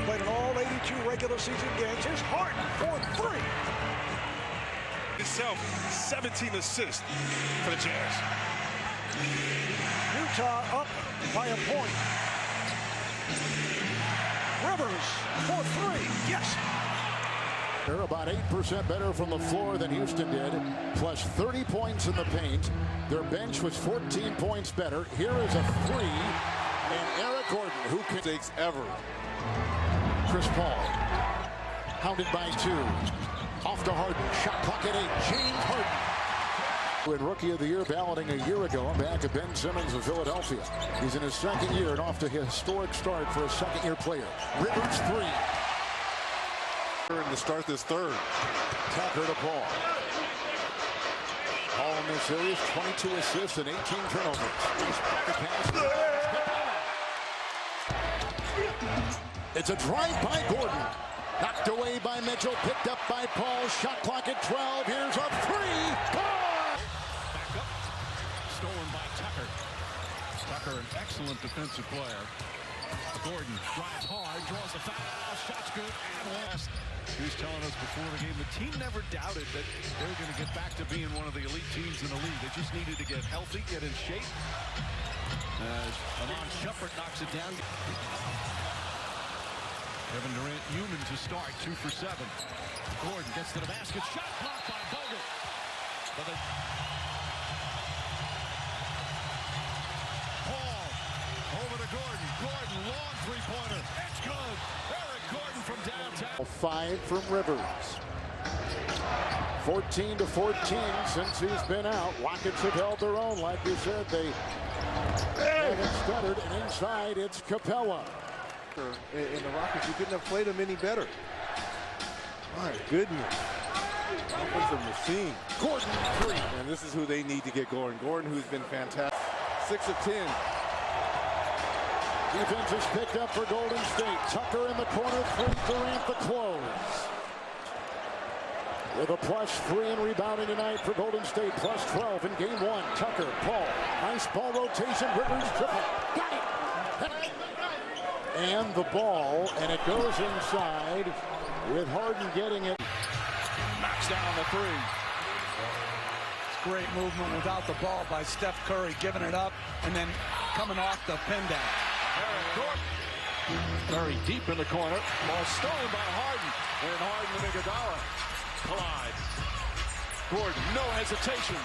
Played in all 82 regular season games. Here's Harden for 3. Himself, 17 assists for the Jazz. Utah up by a point. Rivers for 3. Yes. They're about 8% better from the floor than Houston did, plus 30 points in the paint. Their bench was 14 points better. Here is a 3, and Eric Gordon, who can takes ever. Chris Paul, hounded by 2. Off to Harden, shot clock at 8. James Harden. In Rookie of the Year balloting a year ago, back to Ben Simmons of Philadelphia. He's in his 2nd year and off to a historic start for a 2nd-year player. Rivers 3. To start this 3rd. Tucker to Paul. Paul in this series, 22 assists and 18 turnovers. It's a drive by Gordon. Knocked away by Mitchell, picked up by Paul. Shot clock at 12. Here's a three. Back up. Stolen by Tucker. Tucker, an excellent defensive player. Gordon drives hard, draws the foul. Shot's good and last. He was telling us before the game, the team never doubted that they were going to get back to being one of the elite teams in the league. They just needed to get healthy, get in shape. As Amon Shumpert knocks it down. Kevin Durant, human to start, 2 for 7. Gordon gets to the basket, shot blocked by Bogut. But Paul over to Gordon. Gordon, long three-pointer. It's good. Eric Gordon from downtown. 5 from Rivers. 14-14 since he's been out. Rockets have held their own. Like you said, they haven't stuttered. And inside, it's Capella. In the Rockets, you couldn't have played them any better. My goodness. Offensive machine. Gordon, 3. And this is who they need to get going. Gordon, who's been fantastic. 6 of 10. Defense is picked up for Golden State. Tucker in the corner, 3. Durant the close. With a +3 in rebounding tonight for Golden State, +12 in game 1. Tucker, Paul, nice ball rotation. Rivers triple. Got it. And the ball, and it goes inside with Harden getting it. Knocks down the 3. It's great movement without the ball by Steph Curry, giving it up and then coming off the pin down. Eric Gordon. Curry deep in the corner. Ball stolen by Harden. And Harden to Iguodala. Collide. Gordon, no hesitation.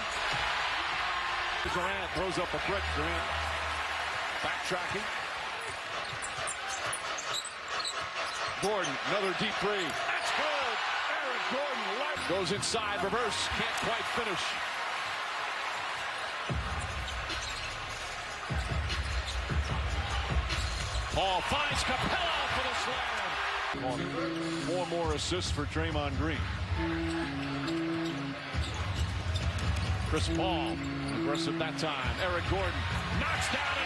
Durant throws up a brick. Durant backtracking. Gordon, another deep 3. That's good. Eric Gordon goes inside, reverse, can't quite finish. Paul finds Capella for the slam. 4 more assists for Draymond Green. Chris Paul, aggressive that time. Eric Gordon knocks down